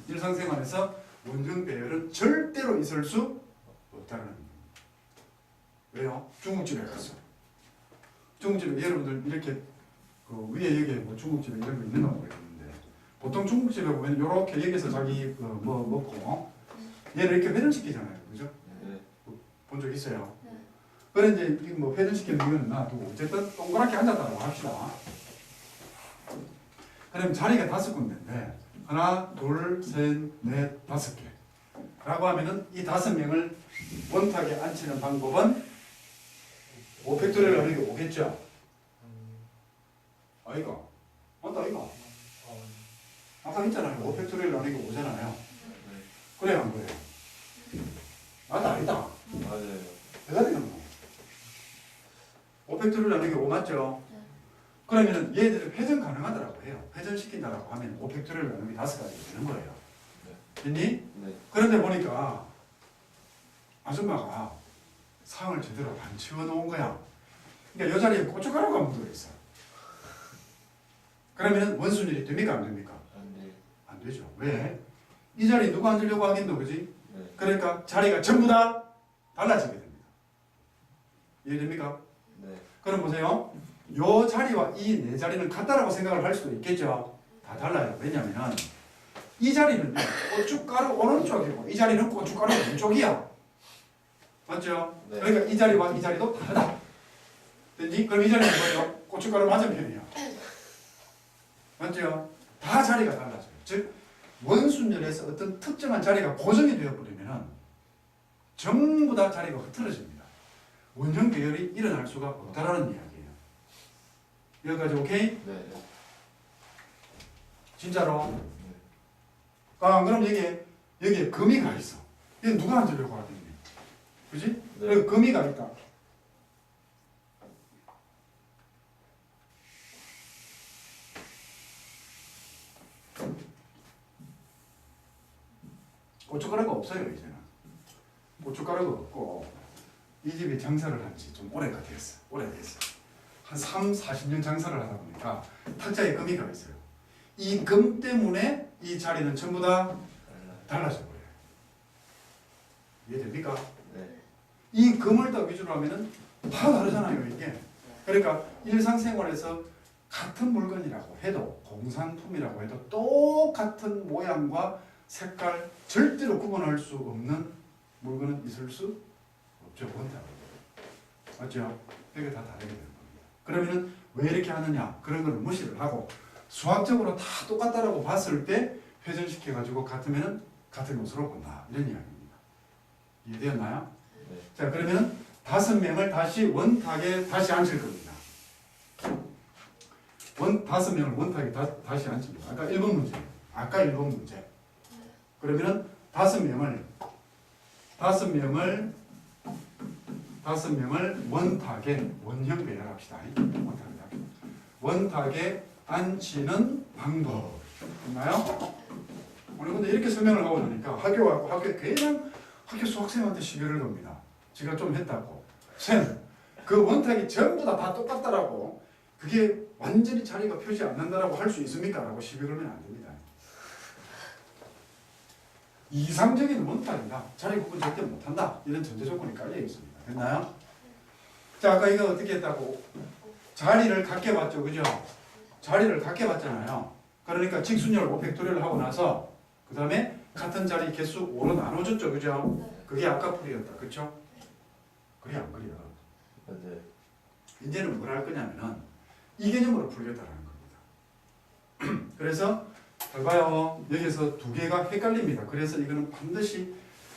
일상생활에서 원형 배열은 절대로 있을 수 없다는 겁니다. 왜요? 중국집에 갔어. 중국집에 여러분들 이렇게 그 위에 여기에 뭐 중국집에 이런 거 있는가 모르겠는데 보통 중국집에 보면 이렇게 여기서 자기 뭐 먹고 얘를 이렇게 회전시키잖아요, 그죠? 네. 본 적 있어요? 네. 그래 이제 뭐 회전시키는 이유는 놔두고 어쨌든 동그랗게 앉았다고 합시다. 그럼 자리가 5군데인데 하나, 둘, 셋, 넷, 5개 라고 하면은 이 5명을 원탁에 앉히는 방법은 5팩토리얼 나누기 5겠죠? 아이가? 맞다 아이가? 아까 했잖아요. 5팩토리얼 나누기 5잖아요. 그래요 안 그래요? 맞다 아니다. 맞아요. 내가 되겠노? 5팩토리얼 나누기 5 맞죠? 그러면은 얘들을 회전 가능하다라고 해요. 회전시킨다라고 하면 5팩토리얼 나누기 5가지 되는 거예요. 됐니? 네. 그런데 보니까 아줌마가 상을 제대로 안 치워놓은 거야. 그러니까 이 자리에 고춧가루가 묻어있어. 그러면 원순열이 됩니까 안 됩니까? 안 돼. 안 되죠. 왜? 이 자리에 누가 앉으려고 하겠노, 그지? 네. 그러니까 자리가 전부 다 달라지게 됩니다. 이해됩니까? 네. 그럼 보세요. 요 자리와 이 네 자리는 같다라고 생각을 할 수도 있겠죠. 다 달라요. 왜냐하면 이 자리는 고춧가루 오른쪽이고 이 자리는 고춧가루 왼쪽이야. 맞죠? 네. 그러니까 이 자리와 이 자리도 다르다. 됐니? 그럼 이 자리는 뭐예요? 고춧가루 맞은편이야. 맞죠? 다 자리가 달라져요. 즉 원순열에서 어떤 특정한 자리가 고정이 되어버리면 전부 다 자리가 흐트러집니다. 원형 배열이 일어날 수가 없다라는 이야기예요. 여기까지 오케이? 네. 진짜로? 아, 그럼 여기에 금이가 있어. 얘 누가 앉으려고 하겠니? 그지? 네. 여기 금이가 있다. 고춧가루가 없어요, 이제는. 고춧가루가 없고, 이 집에 장사를 한 지 좀 오래됐어. 한 3, 40년 장사를 하다 보니까 탁자에 금이가 있어요. 이 금 때문에 이 자리는 전부 다 달라져 버려요. 이해됩니까? 네. 이 금을 딱 위주로 하면은 다 다르잖아요, 이게. 그러니까 일상생활에서 같은 물건이라고 해도, 공산품이라고 해도 똑같은 모양과 색깔 절대로 구분할 수 없는 물건은 있을 수 없죠. 원탁. 맞죠? 이게 다 다르게 되는 겁니다. 그러면은 왜 이렇게 하느냐? 그런 걸 무시를 하고 수학적으로 다 똑같다라고 봤을 때 회전시켜가지고 같으면은 같은 것으로 본다. 이런 이야기입니다. 이해되었나요? 네. 자, 그러면 5명을 다시 원탁에 다시 앉힐 겁니다. 5명을 원탁에 다시 앉힙니다. 아까 1번 문제. 그러면은 5명을 원탁에 원형 배열합시다. 원탁에 앉히는 방법. 있나요? 오늘 근데 이렇게 설명을 하고 나니까 학교에 그냥 학교 수학생한테 시비를 겁니다. 지가 좀 했다고. 쌤, 그 원탁이 전부 다 똑같다라고 그게 완전히 자리가 표시 안 난다라고 할 수 있습니까? 라고 시비 걸면 안 됩니다. 이상적인 원탁이다. 자리 구분 절대 못한다. 이런 전제 조건이 깔려 있습니다. 됐나요? 자, 아까 이거 어떻게 했다고? 자리를 갖게 봤죠, 그죠? 자리를 갖게 봤잖아요. 그러니까 직순열 5팩토리얼을 하고 나서 그 다음에 같은 자리 개수 5로 나눠줬죠, 그죠? 그게 아까 풀이였다, 그렇죠? 그래 안 그래요? 네. 이제는 뭘 할 거냐면은 이 개념으로 풀겠다라는 겁니다. 그래서 잘 봐요. 여기서 두 개가 헷갈립니다. 그래서 이거는 반드시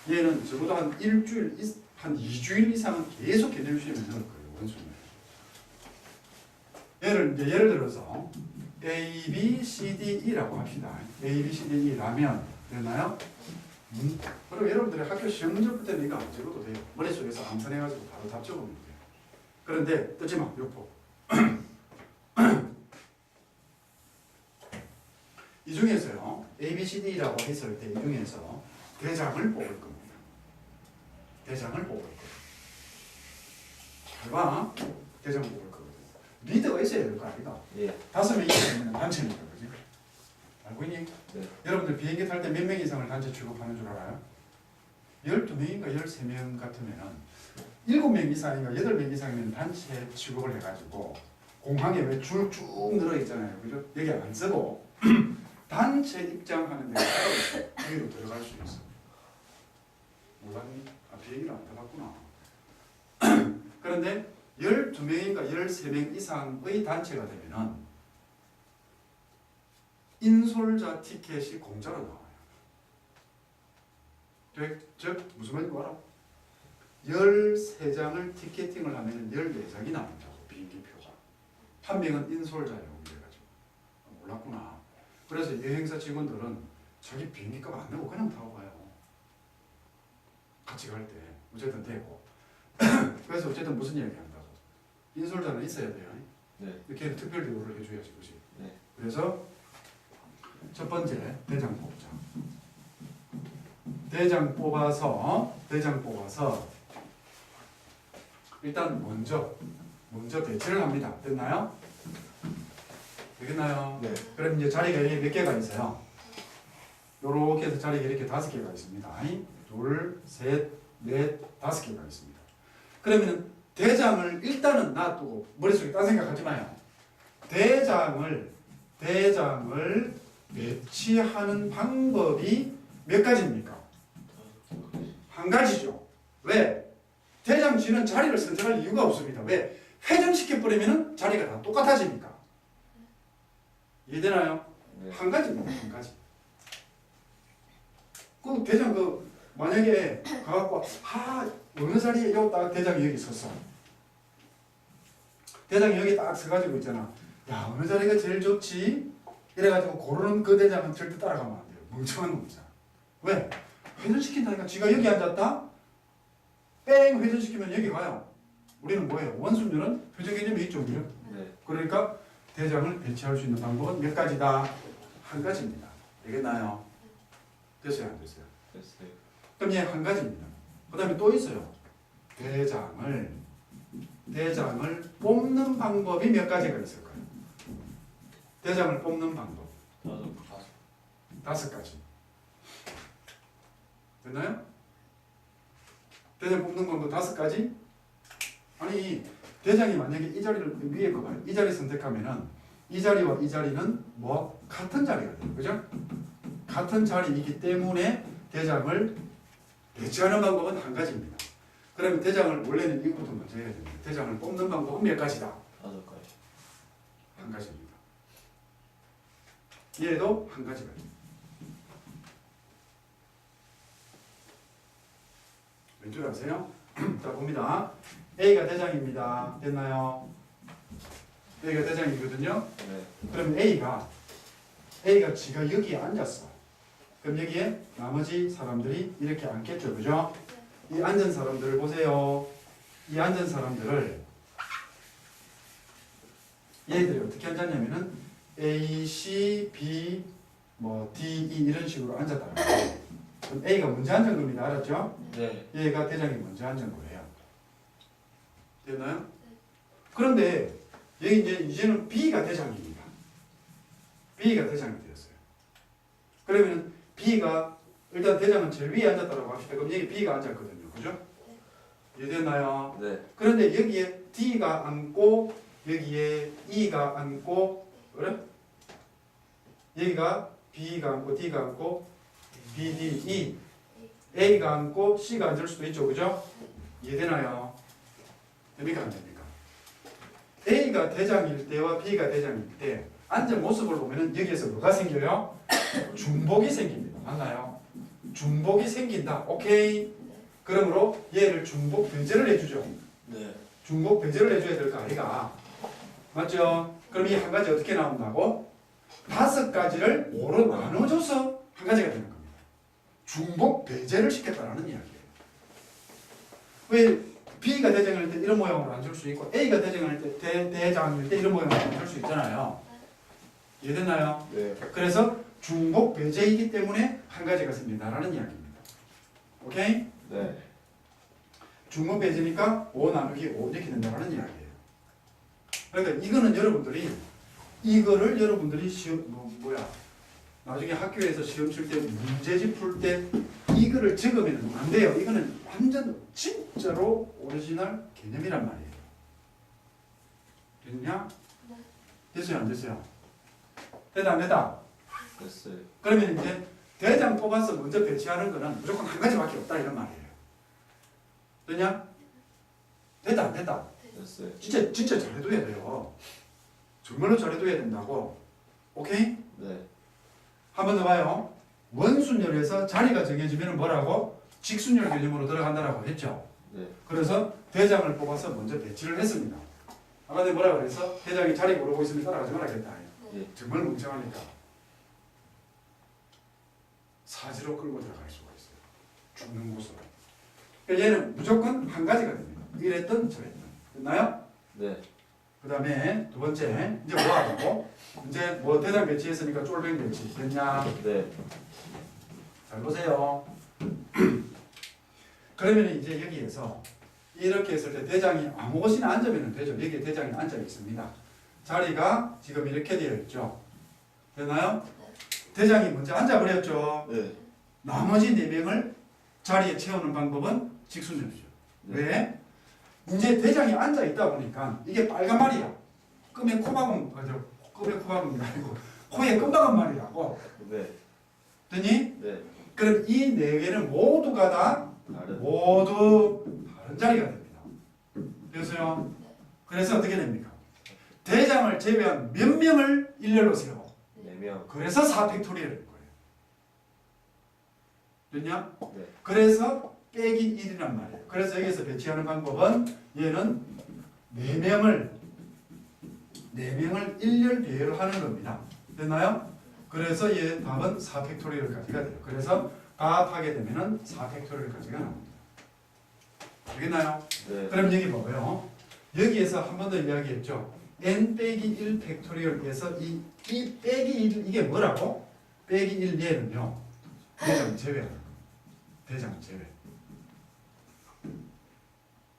얘는 적어도 한 일주일, 한 2주일 이상은 계속 개념 시험에 넣을 거예요. 원수는. 예를 들어서 A, B, C, D, E라고 합시다. A, B, C, D, E라면 됐나요? 그리고 여러분들이 학교 시험 문제 풀 때는 이거 안 적어도 돼요. 머릿속에서 암산해가지고 바로 답 적으면 돼요. 그런데 뜨지 마. 요거. 이 중에서요. A, B, C, D라고 했을 때 이 중에서 대장을 뽑을 겁니다. 대장을 뽑을 거예요. 잘 봐. 대장 뽑을 거거든요. 리더가 있어야 될 거 아니가? 예. 5명 이상이면 단체니까, 그지? 알고 있니? 네. 여러분들 비행기 탈 때 몇 명 이상을 단체 취급하는 줄 알아요? 12명인가 13명 같으면 7명 이상인가 8명 이상이면 단체 취급을 해가지고 공항에 왜 줄 쭉 늘어 있잖아요. 그죠? 여기 안 쓰고 단체 입장하는 데가 따로 있어요. 여기로 들어갈 수 있어. 몰랐니? 아, 비행기를 안 타봤구나. 그런데 12명인가 13명 이상의 단체가 되면은 인솔자 티켓이 공짜로 나와요. 즉 무슨 말인지 알아? 13장을 티켓팅을 하면 14장이 나온다고 비행기표가. 한 명은 인솔자예요. 그래가지고 몰랐구나. 그래서 여행사 직원들은 자기 비행기값 안 내고 그냥 타고 가요. 같이 갈 때 어쨌든 되고. 그래서 어쨌든 무슨 이야기 한다고? 인솔자는 있어야 돼요. 네. 이렇게 특별 대우를 해줘야지, 그렇지? 네. 그래서 첫 번째 대장 뽑자. 대장 뽑아서 일단 먼저 배치를 합니다. 됐나요? 되겠나요? 네. 그럼 이제 자리가 여기 몇 개가 있어요? 요렇게 해서 자리가 이렇게 5개가 있습니다. 둘, 셋, 넷, 5개가 있습니다. 그러면 대장을 일단은 놔두고 머릿속에 딴 생각하지 마요. 대장을 배치하는 방법이 몇 가지입니까? 한 가지죠. 왜? 대장 쥐는 자리를 선택할 이유가 없습니다. 왜? 회전시켜버리면 자리가 다 똑같아지니까. 이해되나요? 네. 한 가지입니다. 한 가지. 그 대장 만약에 가갖고 어느 자리에 딱 대장이 여기 섰어. 대장이 여기 딱 서가지고 있잖아. 야, 어느 자리가 제일 좋지? 이래가지고 고르는 그 대장은 절대 따라가면 안 돼요. 멍청한 놈이잖아. 왜? 회전시킨다니까. 쥐가 여기 앉았다? 뺑 회전시키면 여기 가요. 우리는 뭐예요? 원순율은 회전 개념이 있죠. 그죠? 네. 그러니까 대장을 배치할 수 있는 방법은 몇 가지다? 한 가지입니다. 되겠나요? 됐어요? 안 됐어요? 됐어요. 그럼 얘 한 가지입니다. 그 다음에 또 있어요. 대장을 뽑는 방법이 몇 가지가 있을까요? 대장을 뽑는 방법. 5가지. 됐나요? 대장 뽑는 방법 5가지? 아니, 대장이 만약에 이 자리를 위에 거 봐요. 이 자리 선택하면은 이 자리와 이 자리는 뭐 같은 자리가 돼요. 그죠? 같은 자리이기 때문에 대장을 배치하는 방법은 한 가지입니다. 그러면 대장을 원래는 이거부터 먼저 해야 됩니다. 대장을 뽑는 방법은 몇 가지다? 5가지. 한 가지입니다. 얘도 한 가지가 있습니다. 왠줄 아세요? 자, 봅니다. A가 대장입니다. 됐나요? A가 대장이거든요. 네. 그럼 A가 지가 여기에 앉았어. 그럼 여기에 나머지 사람들이 이렇게 앉겠죠. 그죠? 이 앉은 사람들을 보세요. 이 앉은 사람들을 얘들이 어떻게 앉았냐면은 A, C, B, D, E 이런 식으로 앉았다는 거예요. 그럼 A가 먼저 앉은 겁니다. 알았죠? 네. 얘가 대장이 먼저 앉은 거예요. 됐나요? 그런데 여기 이제는 B가 대장입니다. B가 대장이 되었어요. 그러면 B가 일단 대장은 제일 위에 앉았다고 합시다. 그럼 여기 B가 앉았거든요. 그죠? 이해됐나요? 네. 그런데 여기에 D가 앉고 여기에 E가 앉고 그래? 여기가 B가 앉고 D가 앉고 B, D, E A가 앉고 C가 앉을 수도 있죠. 그죠? 이해되나요? 됩니까 안 됩니까? A가 대장일 때와 B가 대장일 때 앉은 모습을 보면은 여기에서 뭐가 생겨요? 중복이 생깁니다. 맞나요? 중복이 생긴다. 오케이. 그러므로 얘를 중복 배제를 해주죠. 네. 중복 배제를 해줘야 될 거 아이가. 맞죠? 그럼 이 한 가지 어떻게 나온다고? 5가지를 5로 나눠줘서 한 가지가 되는 겁니다. 중복 배제를 시켰다라는 이야기예요. 왜 B가 대장일 때 이런 모양으로 안 줄 수 있고 A가 대장일 때 대장일 때 이런 모양으로 안 줄 수 있잖아요. 이해됐나요? 네. 그래서 중복 배제이기 때문에 한 가지가 생긴다라는 이야기입니다. 오케이? 네. 중복 배제니까 5 나누기 5 이렇게 된다는 이야기예요. 그러니까 이거는 여러분들이 시험 나중에 학교에서 시험 칠 때 문제집 풀 때 이거를 적으면 안 돼요. 이거는 완전 진짜로 오리지널 개념이란 말이에요. 됐냐? 네. 됐어요 안 됐어요? 됐다 안 됐다? 됐어요. 그러면 이제 대장 뽑아서 먼저 배치하는 거는 무조건 한 가지밖에 없다 이런 말이에요. 됐냐? 됐다 안 됐다? 됐어요. 진짜 잘해둬야 돼요. 정말로 잘해둬야 된다고. 오케이? 네. 한 번 더 봐요. 원순열에서 자리가 정해지면 뭐라고? 직순열 개념으로 들어간다라고 했죠. 네. 그래서 대장을 뽑아서 먼저 배치를 했습니다. 아까 내가 뭐라 그래서 대장이 자리 모르고 있으면 따라가지 말아야겠다. 예. 정말 멍청하니까 사지로 끌고 들어갈 수가 있어요. 죽는 곳으로. 그러니까 얘는 무조건 한 가지가 됩니다. 이랬던 저랬던. 됐나요? 네. 그 다음에 두 번째 이제 뭐 하고 이제 뭐 대장 배치했으니까 쫄병 배치 됐냐? 네. 잘 보세요. 그러면 이제 여기에서 이렇게 했을 때 대장이 아무 곳이나 앉으면 되죠. 여기에 대장이 앉아 있습니다. 자리가 지금 이렇게 되어 있죠. 됐나요? 대장이 먼저 앉아버렸죠. 네. 나머지 4명을 자리에 채우는 방법은 직순열이죠. 네. 왜? 이제 대장이 앉아 있다 보니까 이게 빨간 말이야. 끔에 코박음, 끔에 코박음이 아니고 코에 끔박은 말이라고. 네. 됐니? 네. 그럼 이 4개는 모두가 다 다른. 모두 다른 자리가 됩니다. 그래서요. 그래서 어떻게 됩니까? 대장을 제외한 몇 명을 일렬로 세워. 4명. 그래서 4팩토리얼인 거예요. 됐냐? 네. 그래서 빼기 1이란 말이에요. 그래서 여기서 배치하는 방법은 얘는 4명을 일렬 배열을 하는 겁니다. 됐나요? 그래서 얘 답은 4팩토리얼까지가 돼요. 그래서 가합하게 되면은 4팩토리얼까지가 나옵니다. 알겠나요? 네. 그럼 여기 봐봐요. 여기에서 한 번 더 이야기했죠. n 빼기 1 팩토리얼에서 이 빼기 1 이게 뭐라고? 빼기 1 얘는요. 대장 제외하는 거. 대장 제외.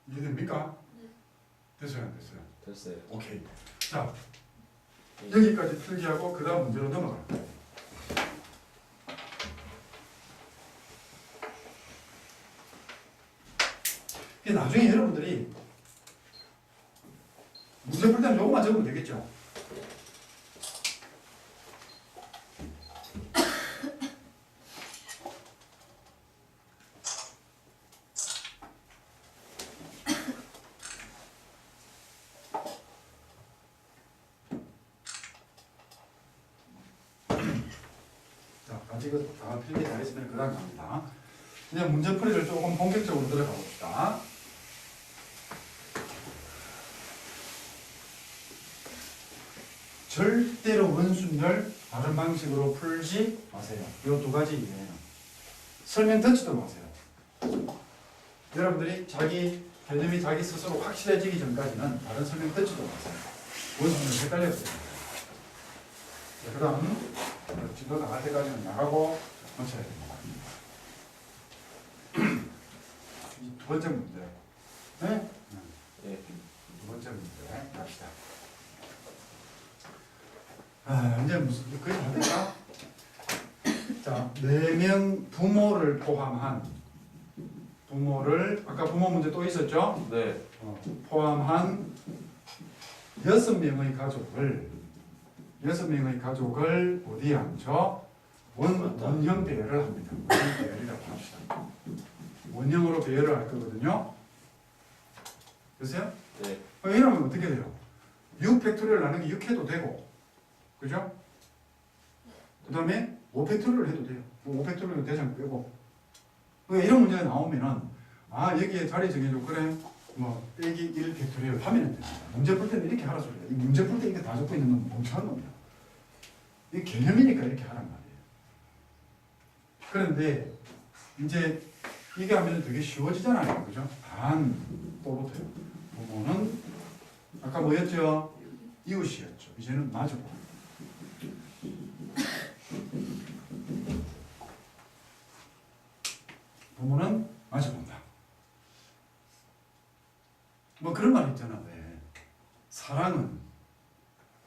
이해됩니까? 네. 됐어요 안 됐어요? 됐어요. 오케이. 자 여기까지 풀기하고 그 다음 문제로 넘어갈게요. 나중에 여러분들이 문제 풀 때는 요것만 적으면 되겠죠? 자, 아직 다 필기 잘했으면 그 다음 갑니다. 이제 문제 풀이를 조금 본격적으로 들어가 봅시다. 절대로 원순열 다른 방식으로 풀지 마세요. 이 2가지 이외에는 설명 듣지도 마세요. 여러분들이 자기 개념이 자기 스스로 확실해지기 전까지는 다른 설명 듣지도 마세요. 원순열 헷갈렸어요. 그 다음 진도 나갈 때까지는 나가고 놓쳐야 됩니다. 이 2번째 문제. 네? 예. 2번째 문제 갑시다. 이제 무슨 거의 다 됐나? 자, 4명 부모를 포함한 부모를 아까 부모 문제 또 있었죠? 네. 포함한 6명의 가족을 어디에 앉혀? 원형 배열을 합니다. 원형 배열이라고 합시다. 원형으로 배열을 할 거거든요. 됐어요? 네. 이러면 어떻게 돼요? 6 팩토리얼 나누기 6 해도 되고, 그죠? 그 다음에 5 팩토리얼 해도 돼요. 5 팩토리얼 대장 빼고. 그러니까 이런 문제가 나오면은, 아, 여기에 자리 정해줘. 그래. 뭐, 빼기 1 팩토리얼 하면 됩니다. 문제 풀 때는 이렇게 하라 소리야. 이 문제 풀 때 이거 다 적고 있는 건 멍청한 놈이야. 이 개념이니까 이렇게 하란 말이에요. 그런데, 이제, 이게 하면 되게 쉬워지잖아요. 그죠? 단, 또 붙어요. 부모는, 아까 뭐였죠? 이웃이었죠. 이제는 마주보. 부모는 마주본다. 뭐 그런 말 있잖아. 왜? 사랑은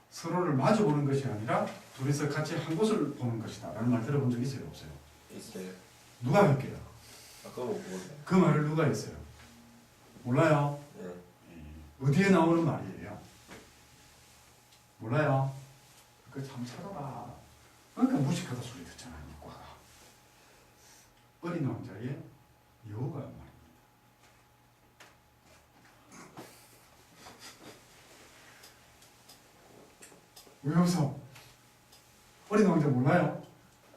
서로를 마주보는 것이 아니라 둘이서 같이 한 곳을 보는 것이다. 라는 말 들어본 적 있어요? 없어요? 있어요. 누가 했게요? 아까 못 보네. 그 말을 누가 했어요? 몰라요? 네. 어디에 나오는 말이에요? 몰라요? 그 참 찾아봐. 그러니까 무식하다 소리 듣잖아. 이과가. 어린 왕자의 여우가 말입니다. 왜 웃어? 어린 왕자 몰라요?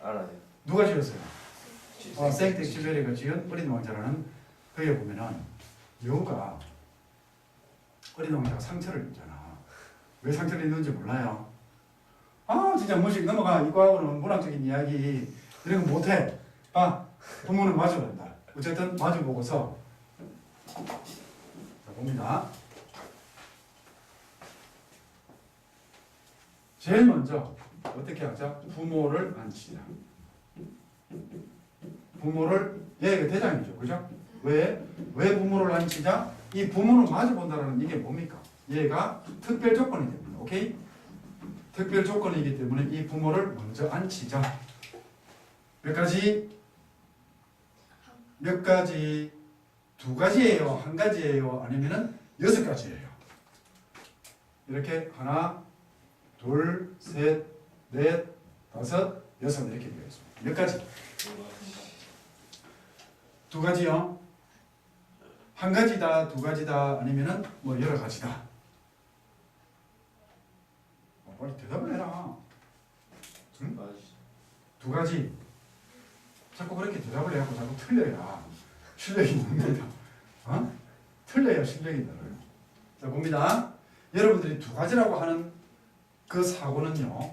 알아요. 누가 지었어요? 생텍쥐페리가 지은 어린 왕자라는 거기에 보면은 여우가 어린 왕자가 상처를 입잖아. 왜 상처를 입는지 몰라요? 아 진짜 무식 넘어가. 이거하고는 문학적인 이야기 이런 거 못해. 봐 부모는 마주본다. 어쨌든 마주보고서 자 봅니다. 제일 먼저 어떻게 하자? 부모를 앉히자. 부모를 얘가 대장이죠, 그죠? 왜 부모를 앉히자? 이 부모를 마주본다는 이게 뭡니까? 얘가 특별 조건이 됩니다. 오케이? 특별 조건이기 때문에 이 부모를 먼저 앉히자. 몇 가지? 몇 가지? 2가지예요? 1가지예요? 아니면은 6가지예요? 이렇게 하나, 둘, 셋, 넷, 다섯, 여섯 이렇게 되어 있습니다. 몇 가지? 2가지요? 1가지다, 2가지다, 아니면은 뭐 여러 가지다. 빨리 대답을 해라. 응? 2가지. 자꾸 그렇게 대답을 해갖고 자꾸 틀려야 실력이 납니다. 어? 틀려야 실력이 늘어요. 자 봅니다. 여러분들이 2가지라고 하는 그 사고는요.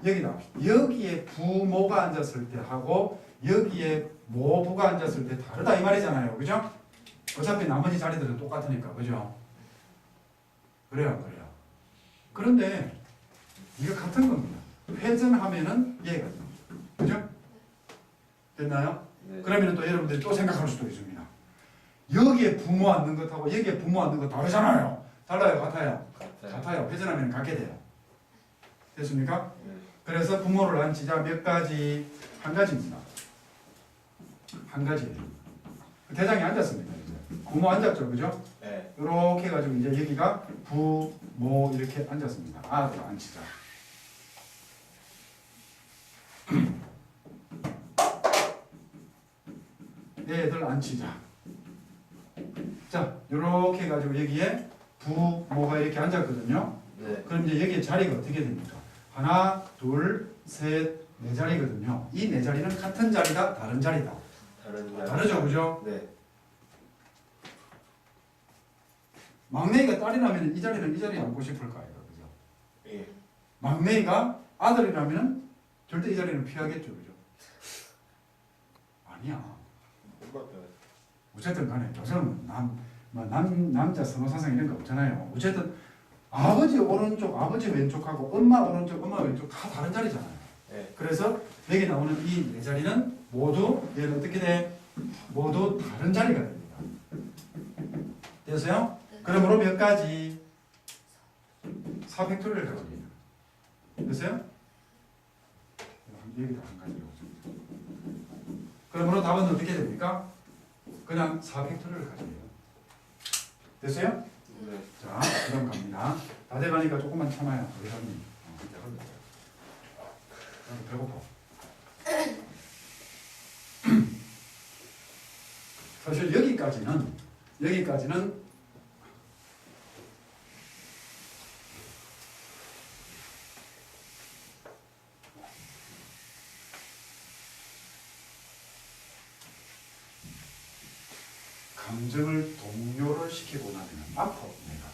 여기다. 여기에 부모가 앉았을 때 하고 여기에 모부가 앉았을 때 다르다 이 말이잖아요. 그죠? 어차피 나머지 자리들은 똑같으니까. 그죠? 그래요. 그래요. 그런데 이거 같은 겁니다. 회전하면은 얘가 됩니다. 그죠? 됐나요? 네. 그러면 또 여러분들이 또 생각할 수도 있습니다. 여기에 부모 앉는 것하고 여기에 부모 앉는 것 다르잖아요. 달라요? 같아요? 같아요. 회전하면 같게 돼요. 됐습니까? 네. 그래서 부모를 앉히자 몇 가지? 1가지입니다. 1가지예요. 대장이 앉았습니다. 이제. 부모 앉았죠. 그죠? 네. 이렇게 해가지고 이제 여기가 부모 이렇게 앉았습니다. 아들 앉히자. 애들 앉히자. 자, 이렇게 해가지고 여기에 부모가 이렇게 앉았거든요. 네. 그럼 이제 여기에 자리가 어떻게 됩니까? 하나, 둘, 셋, 네 자리거든요. 이 네 자리는 같은 자리다, 다른 자리다. 다르죠, 그죠? 네. 막내가 딸이라면 이 자리는 이 자리에 앉고 싶을 거예요, 그죠? 예. 막내가 아들이라면 절대 이 자리는 피하겠죠, 그죠? 아니야. 어쨌든 간에 요즘은 남자 선호사상 이런 거 없잖아요. 어쨌든 아버지 오른쪽, 아버지 왼쪽하고 엄마 오른쪽, 엄마 왼쪽 다 다른 자리잖아요. 네. 그래서 여기 나오는 이 네 자리는 모두 얘는 어떻게 돼? 모두 다른 자리가 됩니다. 됐어요? 그러므로 몇 가지? 4팩토리얼 가집니다. 됐어요? 여기다 한 가지로. 그러므로 답은 어떻게 됩니까? 그냥 4팩토리얼 가져요. 됐어요? 네. 자, 그럼 갑니다. 다 돼가니까 조금만 참아요. 의사님. 나도 배고파. 여기까지는 감정을 동요를 시키고 나면 아파 내가.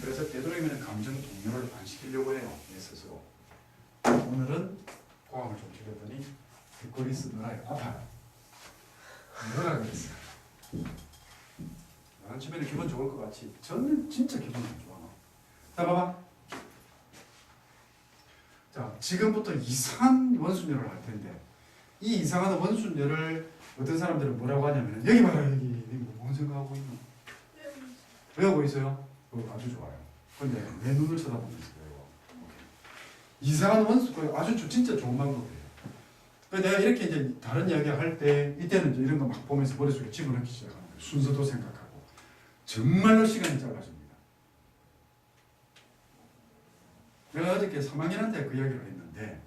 그래서 되도록이면 감정 동요를 안 시키려고 해요 내 스스로. 오늘은 고함을 좀 줄였더니 뒷골이 쓰느라 아파요. 뭐라 그랬어요? 나는 집에는 기분 좋을 것 같지. 저는 진짜 기분 안 좋아. 자 봐봐. 자 지금부터 이상한 원순열을 할 텐데 이 이상한 원순열을 어떤 사람들은 뭐라고 하냐면 여기 봐라 여기 뭔 생각하고 있노? 외우고 있어요? 아주 좋아요. 근데 내 눈을 쳐다보면서 외워. 이상한 원수 아주 진짜 좋은 방법이에요. 내가 이렇게 이제 다른 이야기 할 때 이때는 이제 이런 거 막 보면서 머릿속에 집어넣기 시작하는 거예요. 순서도 생각하고 정말로 시간이 짧아집니다. 내가 어저께 3학년한테 그 이야기를 했는데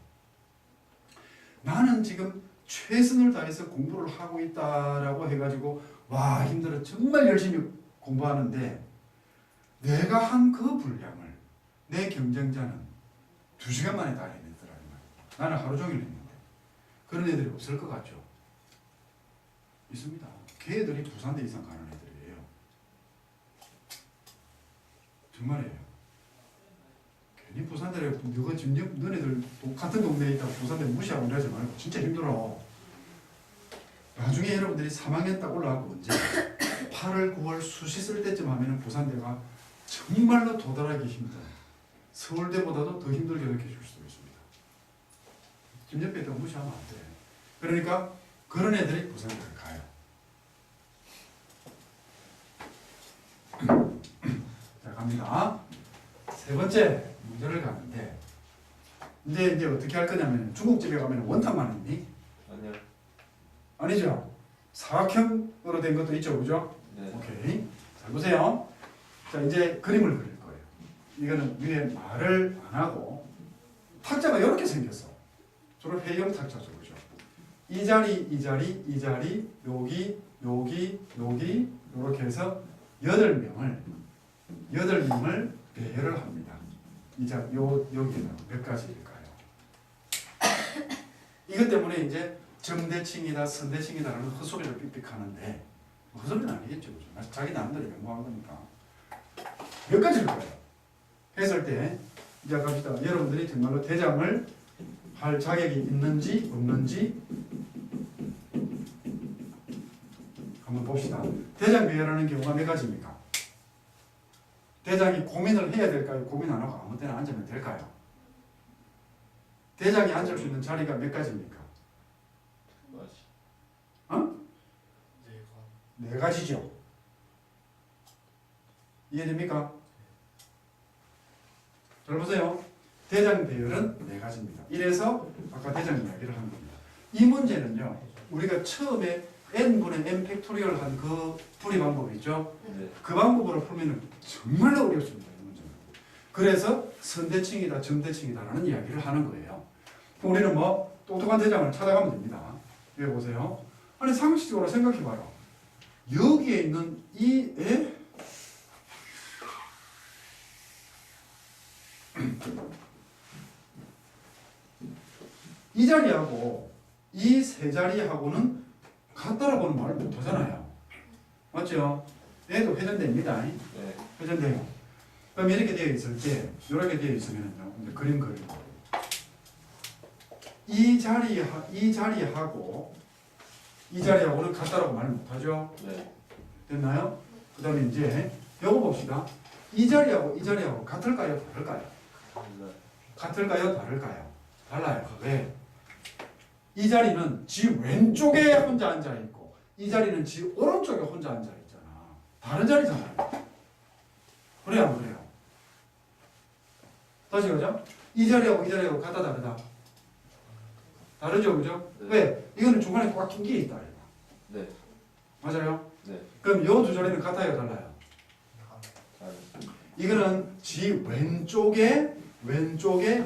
나는 지금 최선을 다해서 공부를 하고 있다라고 해가지고 와 힘들어 정말 열심히 공부하는데 내가 한 그 분량을 내 경쟁자는 2시간 만에 다 해냈더라는 거야. 나는 하루 종일 했는데 그런 애들이 없을 것 같죠? 있습니다. 걔들이 부산대 이상 가는 애들이에요. 정말이에요. 괜히 부산대를 너가 지금 너네들 같은 동네에 있다고 부산대 무시하고 이러지 말고 진짜 힘들어. 나중에 여러분들이 3학년 딱 올라가고 언제 8월 9월 수시 쓸 때쯤 하면은 부산대가 정말로 도달하기 힘든 서울대보다도 더 힘들게 느껴질 수도 있습니다. 지금 옆에 있다고 무시하면 안 돼. 그러니까 그런 애들이 부산대를 가요. 자 갑니다. 세 번째 문제를 가는데 이제 어떻게 할 거냐면 중국집에 가면 원탕만 있니? 아니요. 아니죠. 사각형으로 된 것도 있죠, 그죠? 네. 오케이. 잘 보세요. 자 이제 그림을 그릴 거예요. 이거는 위에 말을 안 하고 탁자가 이렇게 생겼어. 주로 회의형 탁자죠, 그죠? 이 자리, 이 자리, 이 자리, 여기, 여기, 여기 이렇게 해서 8명을 배열을 합니다. 이자 여기에는 몇 가지일까요? 이것 때문에 이제 정대칭이다, 선대칭이다라는 헛소리를 삑삑하는데 헛소리는 아니겠죠, 그죠? 자기 남들이 명모한 거니까. 몇 가지일 거예요. 했을 때 이제 갑시다. 여러분들이 정말로 대장을 할 자격이 있는지 없는지 한번 봅시다. 대장 배열하는 경우가 몇 가지입니까? 대장이 고민을 해야 될까요? 고민 안 하고 아무 때나 앉으면 될까요? 대장이 앉을 수 있는 자리가 몇 가지입니까? 네 가지죠. 이해됩니까? 잘 보세요. 대장 배열은 네 가지입니다. 이래서 아까 대장 이야기를 한 겁니다. 이 문제는요. 우리가 처음에 n분의 n 팩토리얼 한 그 풀이 방법 있죠? 네. 그 방법으로 풀면 정말로 어렵습니다. 이 문제는. 그래서 선대칭이다, 점대칭이다라는 이야기를 하는 거예요. 우리는 뭐 똑똑한 대장을 찾아가면 됩니다. 여기 보세요. 아니 상식적으로 생각해봐요. 여기에 있는 이 이 자리하고 이 세 자리하고는 같다라고는 말을 못하잖아요. 맞죠? 얘도 회전됩니다. 네. 회전돼요. 그럼 이렇게 되어 있을 때 이렇게 되어 있으면요. 이제 그림 그리는 거예요. 이 자리하고 이 자리하고는 같다라고 말 못하죠. 네. 됐나요? 그 다음에 이제 요거 봅시다. 이 자리하고 같을까요? 다를까요? 네. 같을까요? 다를까요? 달라요. 왜? 이 자리는 지 왼쪽에 혼자 앉아있고 이 자리는 지 오른쪽에 혼자 앉아있잖아. 다른 자리잖아요. 그래요? 안 그래요? 다시 가자. 이 자리하고 같다 다르다? 다르죠? 그죠? 네. 왜? 이거는 중간에 꽉 낀 게 있다. 이거. 네. 맞아요? 네. 그럼 요 두 자리는 같아요? 달라요? 잘. 이거는 지 왼쪽에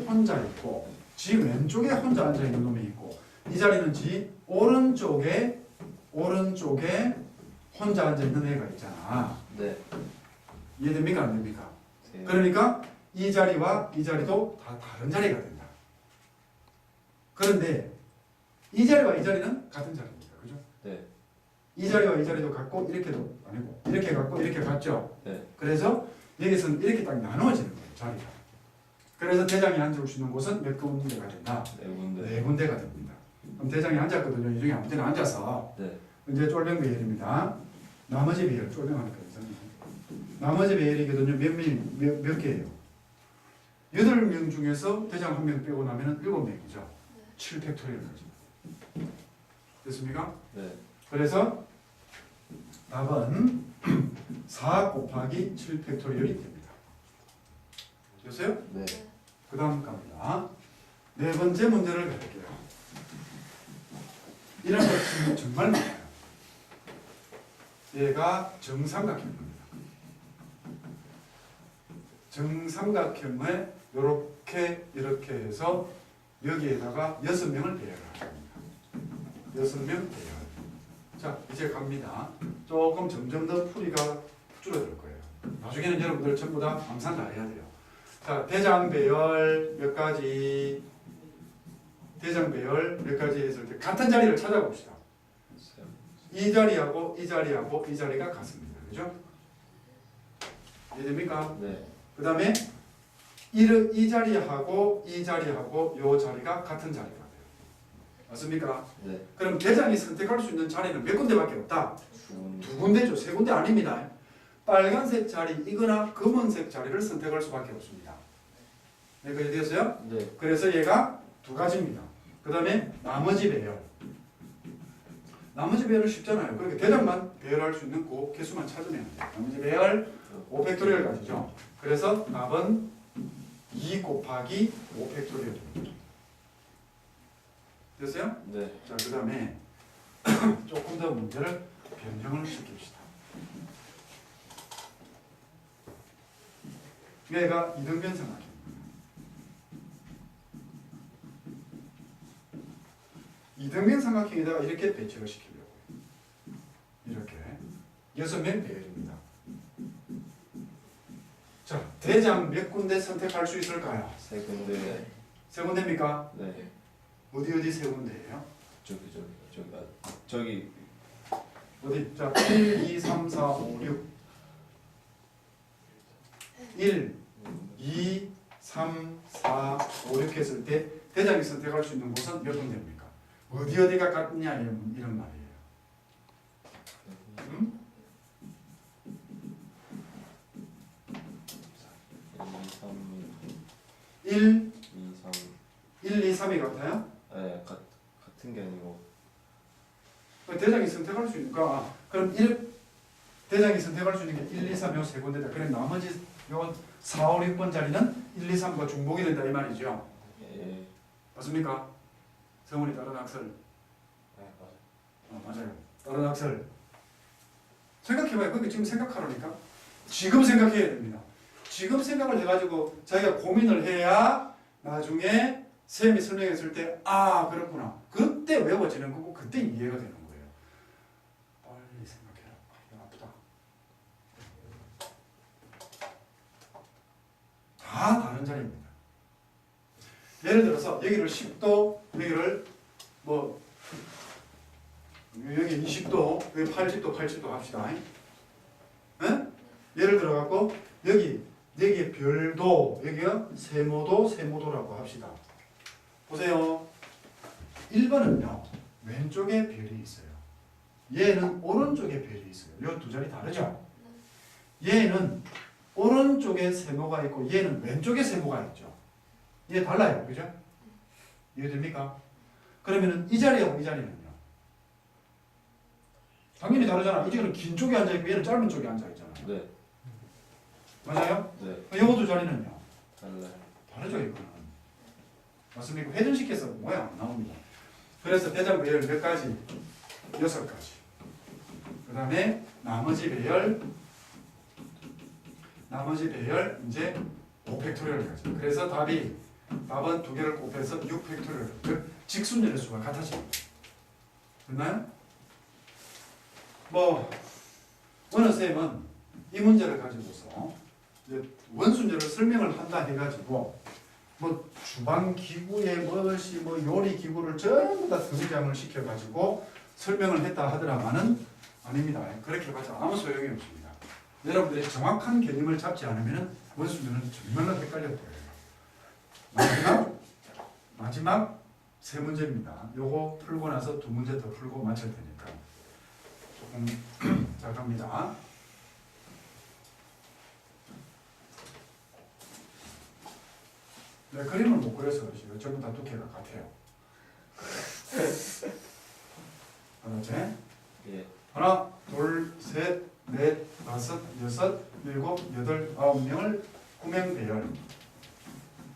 혼자 있고 지 왼쪽에 혼자 앉아 있는 놈이 있고 이 자리는 지 오른쪽에 혼자 앉아 있는 애가 있잖아. 네. 이해됩니까? 안 됩니까? 네. 그러니까 이 자리와 이 자리도 다 다른 자리가 된다. 그런데 이 자리와 이 자리는 같은 자리입니다. 그죠? 네. 이 자리와 이 자리도 같고 이렇게도 아니고 이렇게 같고 이렇게 같죠. 네. 그래서 여기서는 이렇게 딱 나누어지는 거예요. 자리가. 그래서 대장이 앉을 수 있는 곳은 몇 군데가 된다? 네 군데. 네 군데가 됩니다. 그럼 대장이 앉았거든요. 이 중에 아무 데나 앉아서 네. 이제 쫄병 배열입니다. 나머지 배열 쫄병하니까 나머지 배열이거든요. 몇 개예요? 8명 중에서 대장 1명 빼고 나면은 7명이죠. 7팩토리얼까지. 됐습니까? 네. 그래서 답은 4 곱하기 7팩토리얼이 됩니다. 됐어요? 네. 그 다음 갑니다. 네 번째 문제를 가볼게요. 이런 거 정말 많아요. 얘가 정삼각형입니다. 정삼각형에 이렇게 해서 여기에다가 6명을 배열을 합니다. 6명 배열. 자, 이제 갑니다. 조금 점점 더 풀이가 줄어들 거예요. 나중에는 여러분들 전부 다 암산 다 해야 돼요. 자, 대장 배열 몇 가지, 대장 배열 몇 가지 했을 때 같은 자리를 찾아봅시다. 이 자리하고 이 자리하고 이 자리가 같습니다. 그죠? 이해됩니까? 네. 그 다음에 이 자리하고 이 자리하고 이 자리가 같은 자리가 돼요. 맞습니까? 네. 그럼 대장이 선택할 수 있는 자리는 몇 군데밖에 없다? 두 군데. 2군데죠. 3군데 아닙니다. 빨간색 자리이거나 검은색 자리를 선택할 수밖에 없습니다. 네, 그게 되었어요? 네. 그래서 얘가 2가지입니다. 그 다음에 나머지 배열. 나머지 배열은 쉽잖아요. 그렇게 대장만 배열할 수 있는 그 개수만 찾으면 돼요. 나머지 배열 5팩토리얼 가지죠. 그래서 답은 2 곱하기 5팩토리얼입니다. 됐어요? 네. 자, 그 다음에 조금 더 문제를 변형을 시킵시다. 얘가 이등변 삼각형입니다. 이등변 삼각형에다가 이렇게 배치를 시키려고 이렇게 6명 배열입니다. 자, 대장 몇 군데 선택할 수 있을까요? 세 군데. 3군데입니까? 네. 어디 3군데예요? 저기 어디? 자, 1, 2, 3, 4, 5, 6 1, 2, 3, 4, 5 이렇게 했을 때 대장이 선택할 수 있는 곳은 몇 군데입니까? 어디가 같냐 이런 말이에요. 음? 1, 2, 3. 1, 2, 3이 같아요? 네, 같은 게 아니고. 대장이 선택할 수 있으니까 그럼 대장이 선택할 수 있는 게 1, 2, 3, 요 세 군데다. 그럼 나머지 요 4, 5, 6번 자리는 1, 2, 3과 중복이 된다 이 말이죠. 예. 맞습니까? 성훈이 다른 학설. 네, 맞아요. 맞아요. 다른 학설. 생각해봐요. 그게 지금 생각하라니까. 지금 생각해야 됩니다. 지금 생각을 해가지고 자기가 고민을 해야 나중에 쌤이 설명했을 때 아 그렇구나. 그때 외워지는 거고 그때 이해가 되는 거예요. 빨리 생각해라. 아, 이거 아프다. 다 다른 자리입니다. 예를 들어서 여기를 10도, 여기를 뭐 여기 20도, 여기 80도, 80도 합시다. 에? 예를 들어 갖고 여기에 별도, 여기가 세모도, 세모도라고 합시다. 보세요. 1번은요. 왼쪽에 별이 있어요. 얘는 오른쪽에 별이 있어요. 이 두 자리 다르죠? 얘는 오른쪽에 세모가 있고 얘는 왼쪽에 세모가 있죠. 얘 달라요. 그죠? 이해됩니까? 그러면은 이 자리하고 이 자리는요. 당연히 다르잖아. 이쪽은 긴 쪽에 앉아있고 얘는 짧은 쪽에 앉아있잖아요. 네. 맞아요? 네. 요거 두 자리는요. 달라요. 다르죠 이거는. 맞습니까? 회전시켜서 모양 안 나옵니다. 그래서 대장 배열 몇 가지? 6가지. 그 다음에 나머지 배열 이제 5팩토리얼까지. 그래서 답은 2개를 곱해서 6팩토리얼. 그 직순열의 수가 같아집니다. 됐나요? 뭐 어느 쌤은 이 문제를 가지고서 이제 원순열을 설명을 한다 해가지고 뭐 주방 기구에 무엇이 뭐 요리 기구를 전부 다 등장을 시켜가지고 설명을 했다 하더라마는 아닙니다. 그렇게 해봤자 아무 소용이 없습니다. 여러분들이 정확한 개념을 잡지 않으면 원수들은 정말로 헷갈릴 거예요. 마지막 세 문제입니다. 요거 풀고 나서 두 문제 더 풀고 마칠 테니까 조금 자 갑니다. 네, 그림을 못 그려서 그러시고요. 전부 다 두께가 같아요. 알았지? 예. 하나, 둘, 셋, 넷, 다섯, 여섯, 일곱, 여덟, 9명을 구명 배열.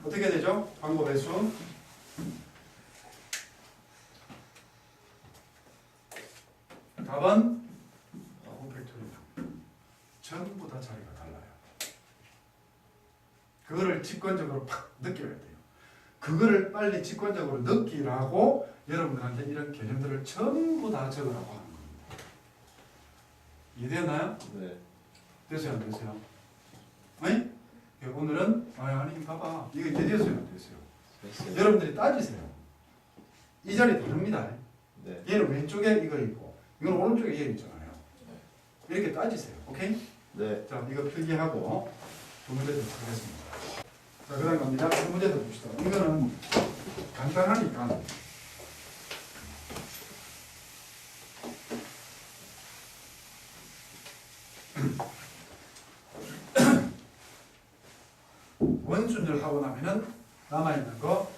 어떻게 되죠? 방법의 수. 답은 9팩토리다. 전부 다 자리가 달라요. 그거를 직관적으로 팍 느껴야 돼요. 그거를 빨리 직관적으로 느끼라고 여러분들한테 이런 개념들을 전부 다 적으라고 하는 겁니다. 이해되나요? 네. 되세요, 안 되세요? 아니? 오늘은 아니 봐봐 이거 되세요, 안 되세요? 됐어요. 여러분들이 따지세요. 이 자리 다릅니다. 네. 얘는 왼쪽에 이거 있고 이건 오른쪽에 얘 있잖아요. 이렇게 따지세요. 오케이? 네. 자, 이거 필기하고 두 문제 더 하겠습니다. 자, 그 다음 갑니다. 두 문제 더 봅시다. 이거는 간단하니까. 원순열 하고 나면은 남아있는 거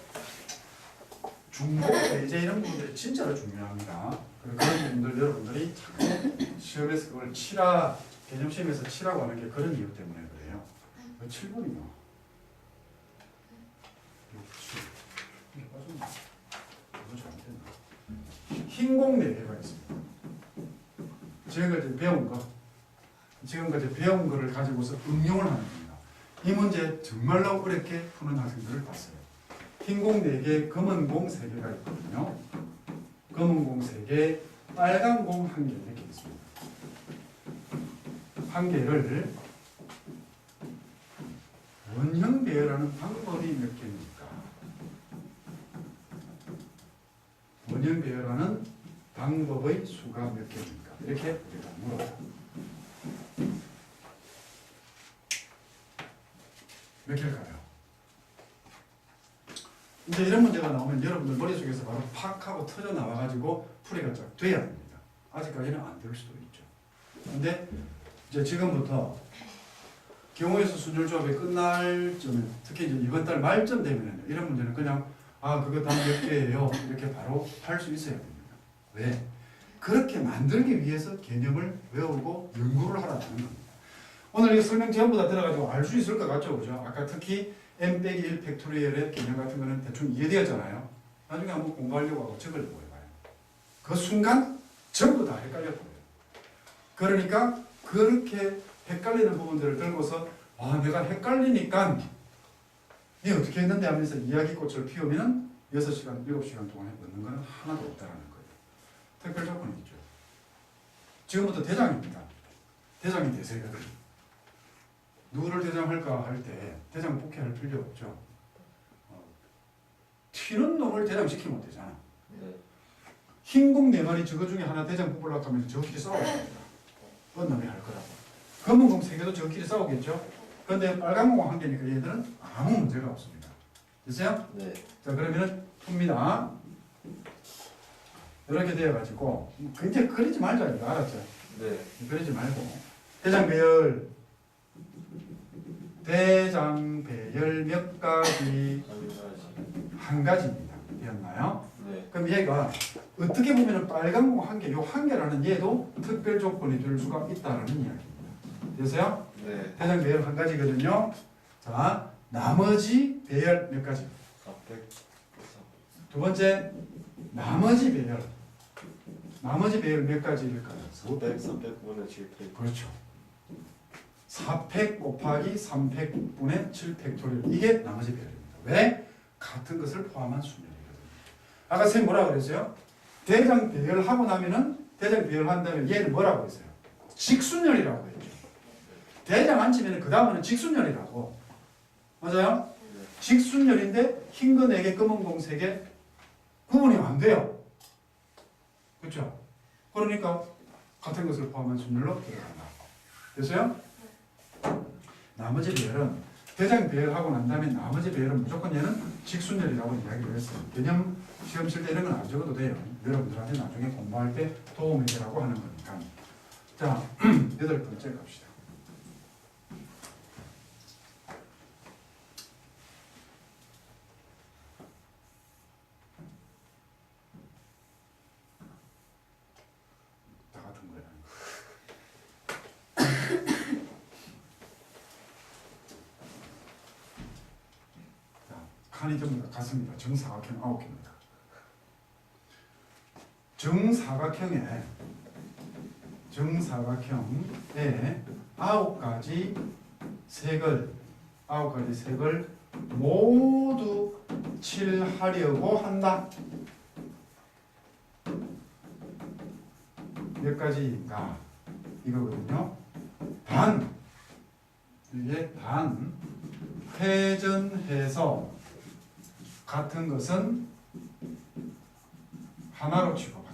중복 배제 이런 부분들이 진짜로 중요합니다. 그런 부분들 여러분들이 자꾸 시험에서 그걸 치라 개념 시험에서 치라고 하는 게 그런 이유 때문에 그래요. 7번이요. 6, 7. 흰공 4개가 있습니다. 지금까지 배운 거, 지금까지 배운 거를 가지고서 응용을 하는 겁니다. 이 문제 정말로 어렵게 푸는 학생들을 봤어요. 흰공 4개, 검은 공 3개가 있거든요. 검은 공 3개, 빨간 공 1개 이렇게 있습니다. 한 개를 원형 배열하는 방법이 몇 개입니까? 원형 배열하는 방법의 수가 몇 개입니까? 이렇게 우리가 물어요. 몇 개일까요? 이제 이런 문제가 나오면 여러분들 머릿속에서 바로 팍 하고 터져 나와가지고 풀이가 쫙 돼야 됩니다. 아직까지는 안 될 수도 있죠. 근데 이제 지금부터 경우에서 순열조합이 끝날 쯤에 특히 이제 이번 달 말쯤 되면 이런 문제는 그냥 그거 답 몇 개예요 이렇게 바로 할 수 있어야 됩니다. 왜? 그렇게 만들기 위해서 개념을 외우고 연구를 하라는 겁니다. 오늘 이 설명 전부 다 들어가지고 알 수 있을 것 같죠, 그죠? 아까 특히 n-1 팩토리얼의 개념 같은 거는 대충 이해되었잖아요. 나중에 한번 공부하려고 하고 적으려고 해봐요. 그 순간 전부 다 헷갈려 보여요. 그러니까 그렇게 헷갈리는 부분들을 들고서 내가 헷갈리니까 니 어떻게 했는데 하면서 이야기꽃을 피우면 6시간, 7시간 동안에 넣는 건 하나도 없다는 거예요. 특별 조건이 있죠. 지금부터 대장입니다. 대장이 되세거든요. 누구를 대장할까 할 때 대장 복귀할 필요 없죠. 튀는 놈을 대장시키면 되잖아. 네. 흰공 4마리 저거 중에 하나 대장 뽑으려고 하면 저끼리 싸워야 됩니다. 어떤 놈이 할 거라고. 검은 공 3개도 저끼리 싸우겠죠. 그런데 빨간 공 1개니까 얘들은 아무 문제가 없습니다. 됐어요? 네. 자, 그러면은 풉니다. 이렇게 되어가지고 굉장히 그리지 말자 이거 알았죠? 네. 그러지 말고 대장 배열 몇 가지? 한 가지입니다. 되었나요? 네. 그럼 얘가 어떻게 보면 빨간 공 1개, 요 1개라는 얘도 특별 조건이 될 수가 있다는 이야기입니다. 되세요? 네. 대장 배열 한 가지거든요. 자, 나머지 배열 몇 가지? 400. 두 번째, 나머지 배열. 나머지 배열 몇 가지일까요? 400분의 7팩. 그렇죠. 4팩 곱하기 3팩분의 7팩토리얼. 이게 나머지 배열입니다. 왜? 같은 것을 포함한 순열이거든요. 아까 선생님 뭐라고 그랬어요? 대장 배열하고 나면은 대장 배열한 다음에 얘는 뭐라고 했어요? 직순열이라고 했죠. 대장 안 치면 그 다음은 직순열이라고. 맞아요? 직순열인데 흰 거 4개, 검은 공 3개 구분이 안 돼요. 그렇죠? 그러니까 같은 것을 포함한 순열로 들어간다. 됐어요? 나머지 배열은 대장 배열하고 난 다음에 나머지 배열은 무조건 얘는 직순열이라고 이야기를 했어요. 개념 시험 칠 때 이런 건 안 적어도 돼요. 여러분들한테 나중에 공부할 때 도움이 되라고 하는 거니까. 자, 8번째 갑시다. 다 같은 거야. 자, 칸이 전부 다 같습니다. 정사각형 9개입니다. 정사각형에 9가지 색을 모두 칠하려고 한다. 몇 가지인가? 이거거든요. 이게 회전해서 같은 것은 하나로 취급한다.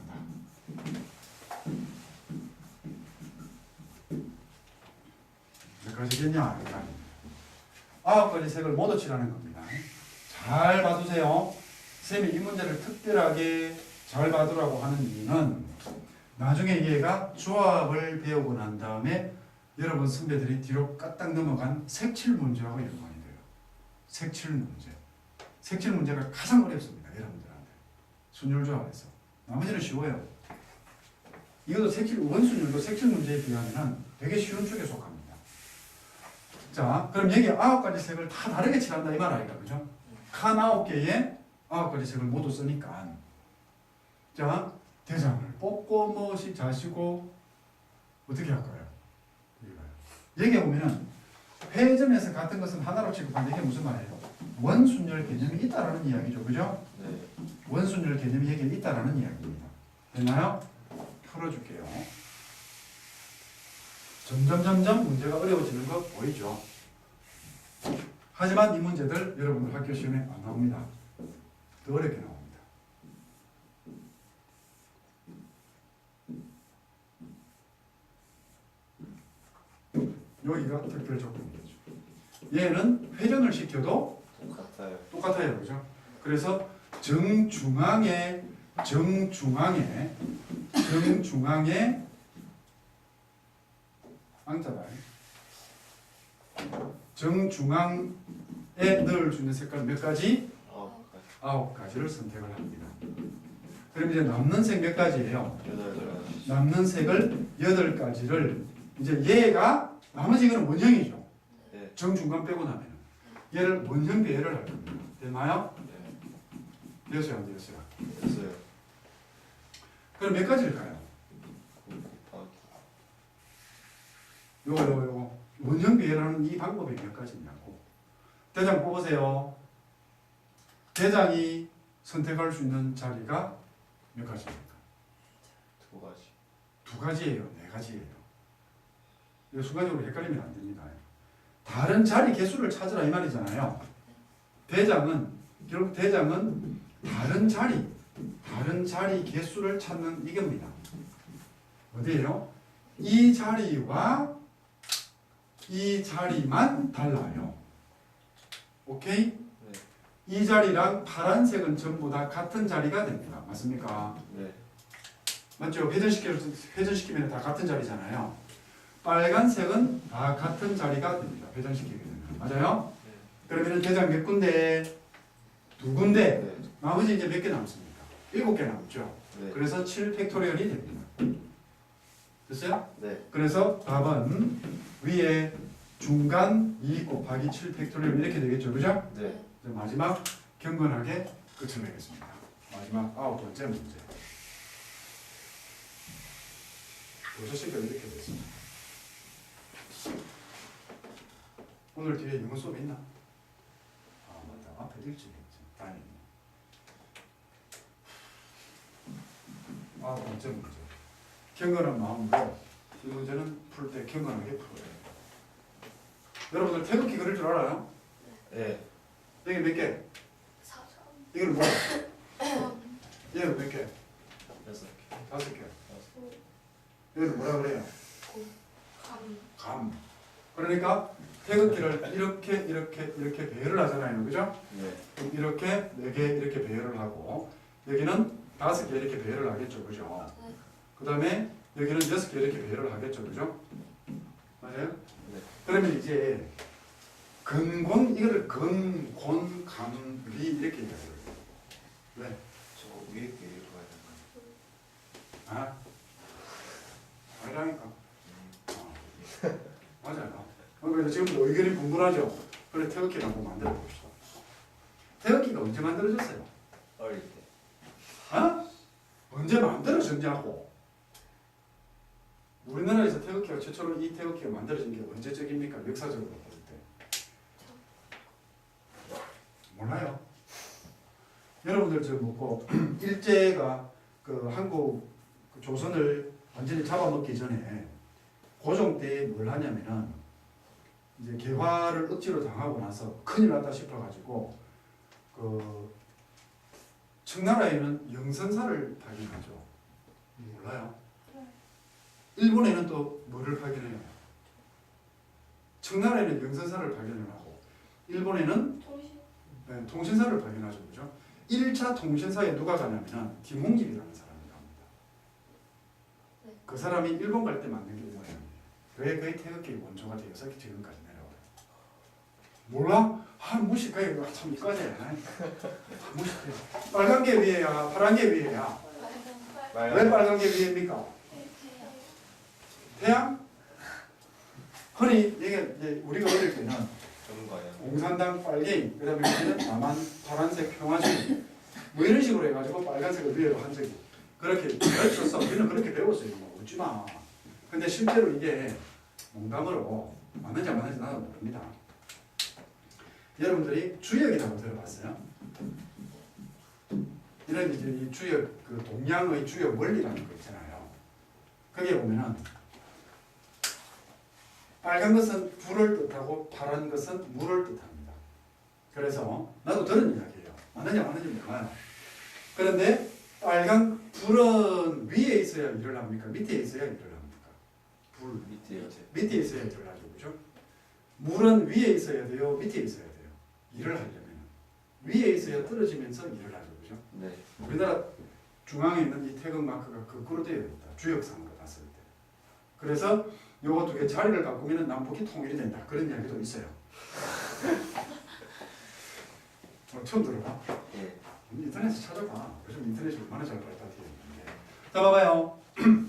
몇 가지겠냐? 9가지 색을 모두 칠하는 겁니다. 잘 봐두세요. 쌤이 이 문제를 특별하게 잘 봐두라고 하는 이유는 나중에 얘가 조합을 배우고 난 다음에 여러분 선배들이 뒤로 까딱 넘어간 색칠 문제하고 연관이 돼요. 색칠 문제. 색칠 문제가 가장 어렵습니다. 여러분들한테. 순율조합에서. 나머지는 쉬워요. 이것도 원순율도 색칠 문제에 비하면 되게 쉬운 쪽에 속합니다. 자, 그럼 여기 9가지 색을 다 다르게 칠한다 이 말 아이가, 그죠? 칸 9개에 9가지 색을 모두 쓰니까. 자, 대장을 뽑고 무엇이 자시고 어떻게 할까요? 여기 보면은 회전에서 같은 것은 하나로 취급하는데 이게 무슨 말이에요? 원순열 개념이 있다라는 이야기죠, 그죠? 네. 원순열 개념이 여기에 있다라는 이야기입니다. 됐나요? 풀어줄게요. 점점 문제가 어려워지는 거 보이죠? 하지만 이 문제들 여러분들 학교 시험에 안 나옵니다. 더 어렵게 나옵니다. 여기가 특별 조건이죠. 얘는 회전을 시켜도 똑같아요, 그죠? 그래서 정중앙에 왕자다. 정중앙에 넣을 수 있는 색깔 몇 가지? 9가지를 선택을 합니다. 그럼 이제 남는 색 몇 가지예요? 8가지. 남는 색을 8가지를 이제 얘가 나머지 이거는 원형이죠. 네. 정중간 빼고 나면 얘를 원형 배열을 할 겁니다. 됐나요? 네. 되었어요, 안 되었어요? 됐어요. 그럼 몇 가지일까요? 요거 원형 배열하는 이 방법이 몇 가지냐고. 대장 뽑으세요. 대장이 선택할 수 있는 자리가 몇 가지입니까? 2가지. 2가지예요, 4가지예요. 이거 순간적으로 헷갈리면 안 됩니다. 다른 자리 개수를 찾으라 이 말이잖아요. 결국 대장은 다른 자리 개수를 찾는 이겁니다. 어디예요? 이 자리와 이 자리만 달라요. 오케이? 네. 이 자리랑 파란색은 전부 다 같은 자리가 됩니다. 맞습니까? 네. 맞죠? 회전시키면 다 같은 자리잖아요. 빨간색은 다 같은 자리가 됩니다. 회전시키게 되면. 맞아요? 네. 그러면 대장 몇 군데? 2군데. 네. 나머지 이제 몇 개 남습니까? 7개 남죠. 네. 그래서 7팩토리얼이 됩니다. 됐어요? 네. 그래서 답은 위에 중간 2 곱하기 7팩토리얼 이렇게 되겠죠. 그죠? 네. 이제 마지막 경건하게 끝을 내겠습니다. 마지막 9번째 문제. 6시가 이렇게 됐습니다. 오늘 뒤에 영어 수업 있나? 아 맞다. 앞에 일찍 했지. 다행이네. 9번째 문제. 경건한 마음으로 이 문제는 풀 때 경건하게 풀어야 돼요. 여러분들 태극기 그릴 줄 알아요? 네. 여기 몇 개? 4점. 이걸 뭐야? 얘는 몇 개? 6개. 5개. 오. 얘는 뭐야? 태극기를 이렇게 배열을 하잖아요. 그죠? 네. 이렇게 4개 이렇게 배열을 하고 여기는 5개 이렇게 배열을 하겠죠. 그죠? 네. 그 다음에 여기는 6개 이렇게 배열을 하겠죠. 그죠? 맞아요? 네. 그러면 이제 근곤 이거를 근곤 감리 이렇게 얘기해요. 왜? 저거 위에 게 읽어야 되나? 아? 아니라니까. 맞아요. 그래서 지금도 의견이 분분하죠. 그래 태극기를 한번 만들어 봅시다. 태극기가 언제 만들어졌어요? 어릴 때. 어? 언제 만들어졌냐고. 우리나라에서 태극기가 최초로 이 태극기가 만들어진 게 언제적입니까? 역사적으로 볼 때. 몰라요. 여러분들 지금 뭐 일제가 그 한국 그 조선을 완전히 잡아먹기 전에 고종 때 뭘 하냐면은 이제 개화를 억지로 당하고 나서 큰일 났다 싶어가지고 그 청나라에는 영선사를 발견하죠. 몰라요? 일본에는 또 뭐를 발견해요? 청나라에는 영선사를 발견하고 일본에는 통신. 네, 통신사를 발견하죠. 그죠? 1차 통신사에 누가 가냐면은 김홍길이라는 사람이 갑니다. 네. 그 사람이 일본 갈 때 만든 게 뭐예요? 왜 그의 태극기 원조가 되어서 지금까지 내려와요? 몰라? 아 무식해. 참 이까지 무식해. 빨간 게 위에야 파란 게 위에야. 왜 빨간 게 위에입니까? 태양? 흔히 이게 이제 우리가 어릴 때는 전문가예요. 공산당 빨갱이, 그다음에 우리는 남한 파란색 평화주의 뭐 이런 식으로 해가지고 빨간색을 위에로 한 적이 그렇게 가르쳤어. 우리는 그렇게 배웠어요. 뭐 웃지 마. 근데 실제로 이게 농담으로 맞는지 안 맞는지 나도 모릅니다. 여러분들이 주역이라고 들어봤어요? 이런 이제 이 주역, 그 동양의 주역 원리라는 거 있잖아요. 거기에 보면은 빨간 것은 불을 뜻하고 파란 것은 물을 뜻합니다. 그래서 나도 들은 이야기예요. 맞는지 안 맞는지 몰라요. 그런데 빨간 불은 위에 있어야 일을 합니까? 밑에 있어야 일을 합니까? 불 밑에 있어야 일을 하죠. 그죠? 물은 위에 있어야 돼요? 밑에 있어야 돼요? 일을 하려면 위에 있어야 떨어지면서 일을 하죠. 그죠? 네. 우리나라 중앙에 있는 이 태극 마크가 거꾸로 되어 있다. 주역상으로 봤을 때. 그래서 요거 두 개 자리를 바꾸면 남북이 통일이 된다. 그런 이야기도 있어요. 처음 들어봐? 예. 인터넷에 찾아봐. 요즘 인터넷이 얼마나 잘 발달되어 있는데. 자, 봐봐요.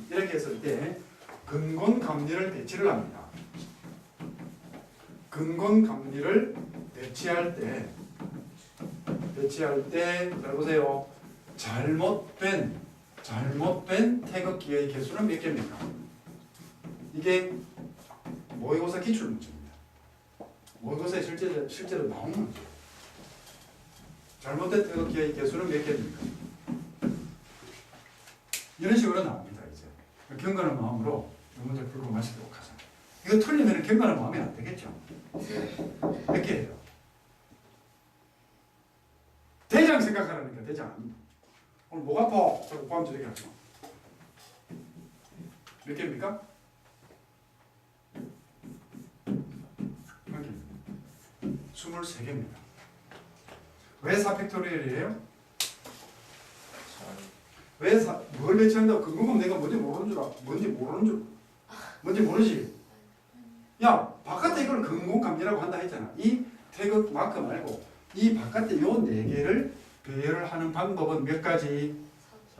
이렇게 했을 때 근곤감리를 대치를 합니다. 근곤감리를 대치할 때 잘 보세요. 잘못된 태극기의 개수는 몇 개입니까? 이게 모의고사 기출문제입니다. 모의고사에 실제로 나오는 문제예요. 잘못된 태극기의 개수는 몇 개입니까? 이런 식으로 나옵니다. 이제 경건한 마음으로 이 문제 풀고 마시도록 하자. 이거 틀리면 경건한 마음이 안 되겠죠? 몇 개예요? 대장 생각하라니까. 대장. 오늘 목 아파. 자꾸 밤 저녁에 하지 마. 몇 개입니까? 한 개입니다. 23개입니다. 왜 4팩토리얼이에요? 왜 뭘 배치한다고? 궁금하면 내가 뭔지 모르지? 야, 바깥에 이걸 근공감리라고 한다 했잖아. 이 태극 마크 말고 이 바깥에 요 4개를 배열을 하는 방법은 몇 가지?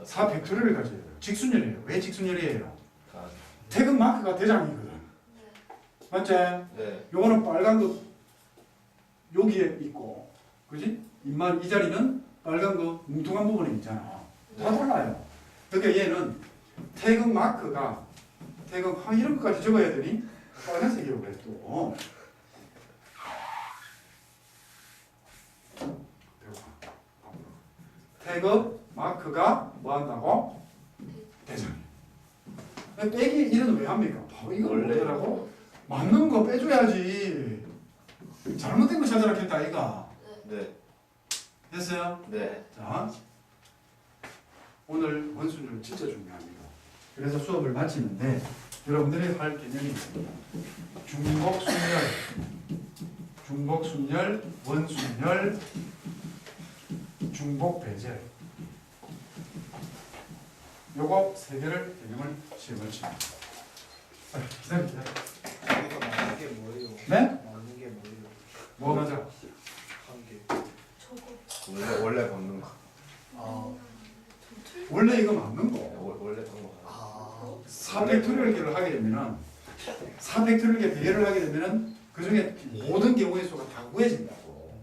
4팩토리얼을 가져야 돼요. 직순열이에요. 왜 직순열이에요? 태극 마크가 대장이거든. 맞지? 네. 요거는 빨간 거 여기에 있고, 그지? 입만 이 자리는 빨간 거 뭉퉁한 부분에 있잖아. 다 달라요. 그러니까 얘는 태극 마크가 이런 것까지 적어야 되니 빨간색이라고 그래 또. 태극 마크가 뭐 한다고? 대장. 빼기 이런 왜 합니까? 바로 이걸 모르더라고. 맞는 거 빼줘야지. 잘못된 거 찾아라 했다 아이가. 네. 됐어요? 네. 자, 오늘 원순율 진짜 중요합니다. 그래서 수업을 마치는데 여러분들이 할 개념이 있습니다. 중복순열, 중복순열, 원순열, 중복배제. 요거 세 개를 개념을 시험을 칩니다. 기다려. 이거 맞는 게 뭐예요? 네? 맞는 게 뭐예요? 뭐 맞아? 한 개. 저거. 원래 받는 거. 아. 원래 이거 맞는 거. 원래 받는 거. 아. 4팩토리얼계를 하게 되면은 4팩토리얼계 비례를 하게 되면은 그 중에 모든 경우의 수가 다 구해진다고.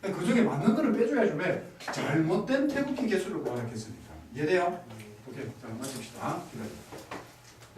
그 중에 맞는 거를 빼줘야지 왜 잘못된 태극기 개수를 구하겠습니까? 이해돼요? 오케이, 자 마칩시다. 기다려.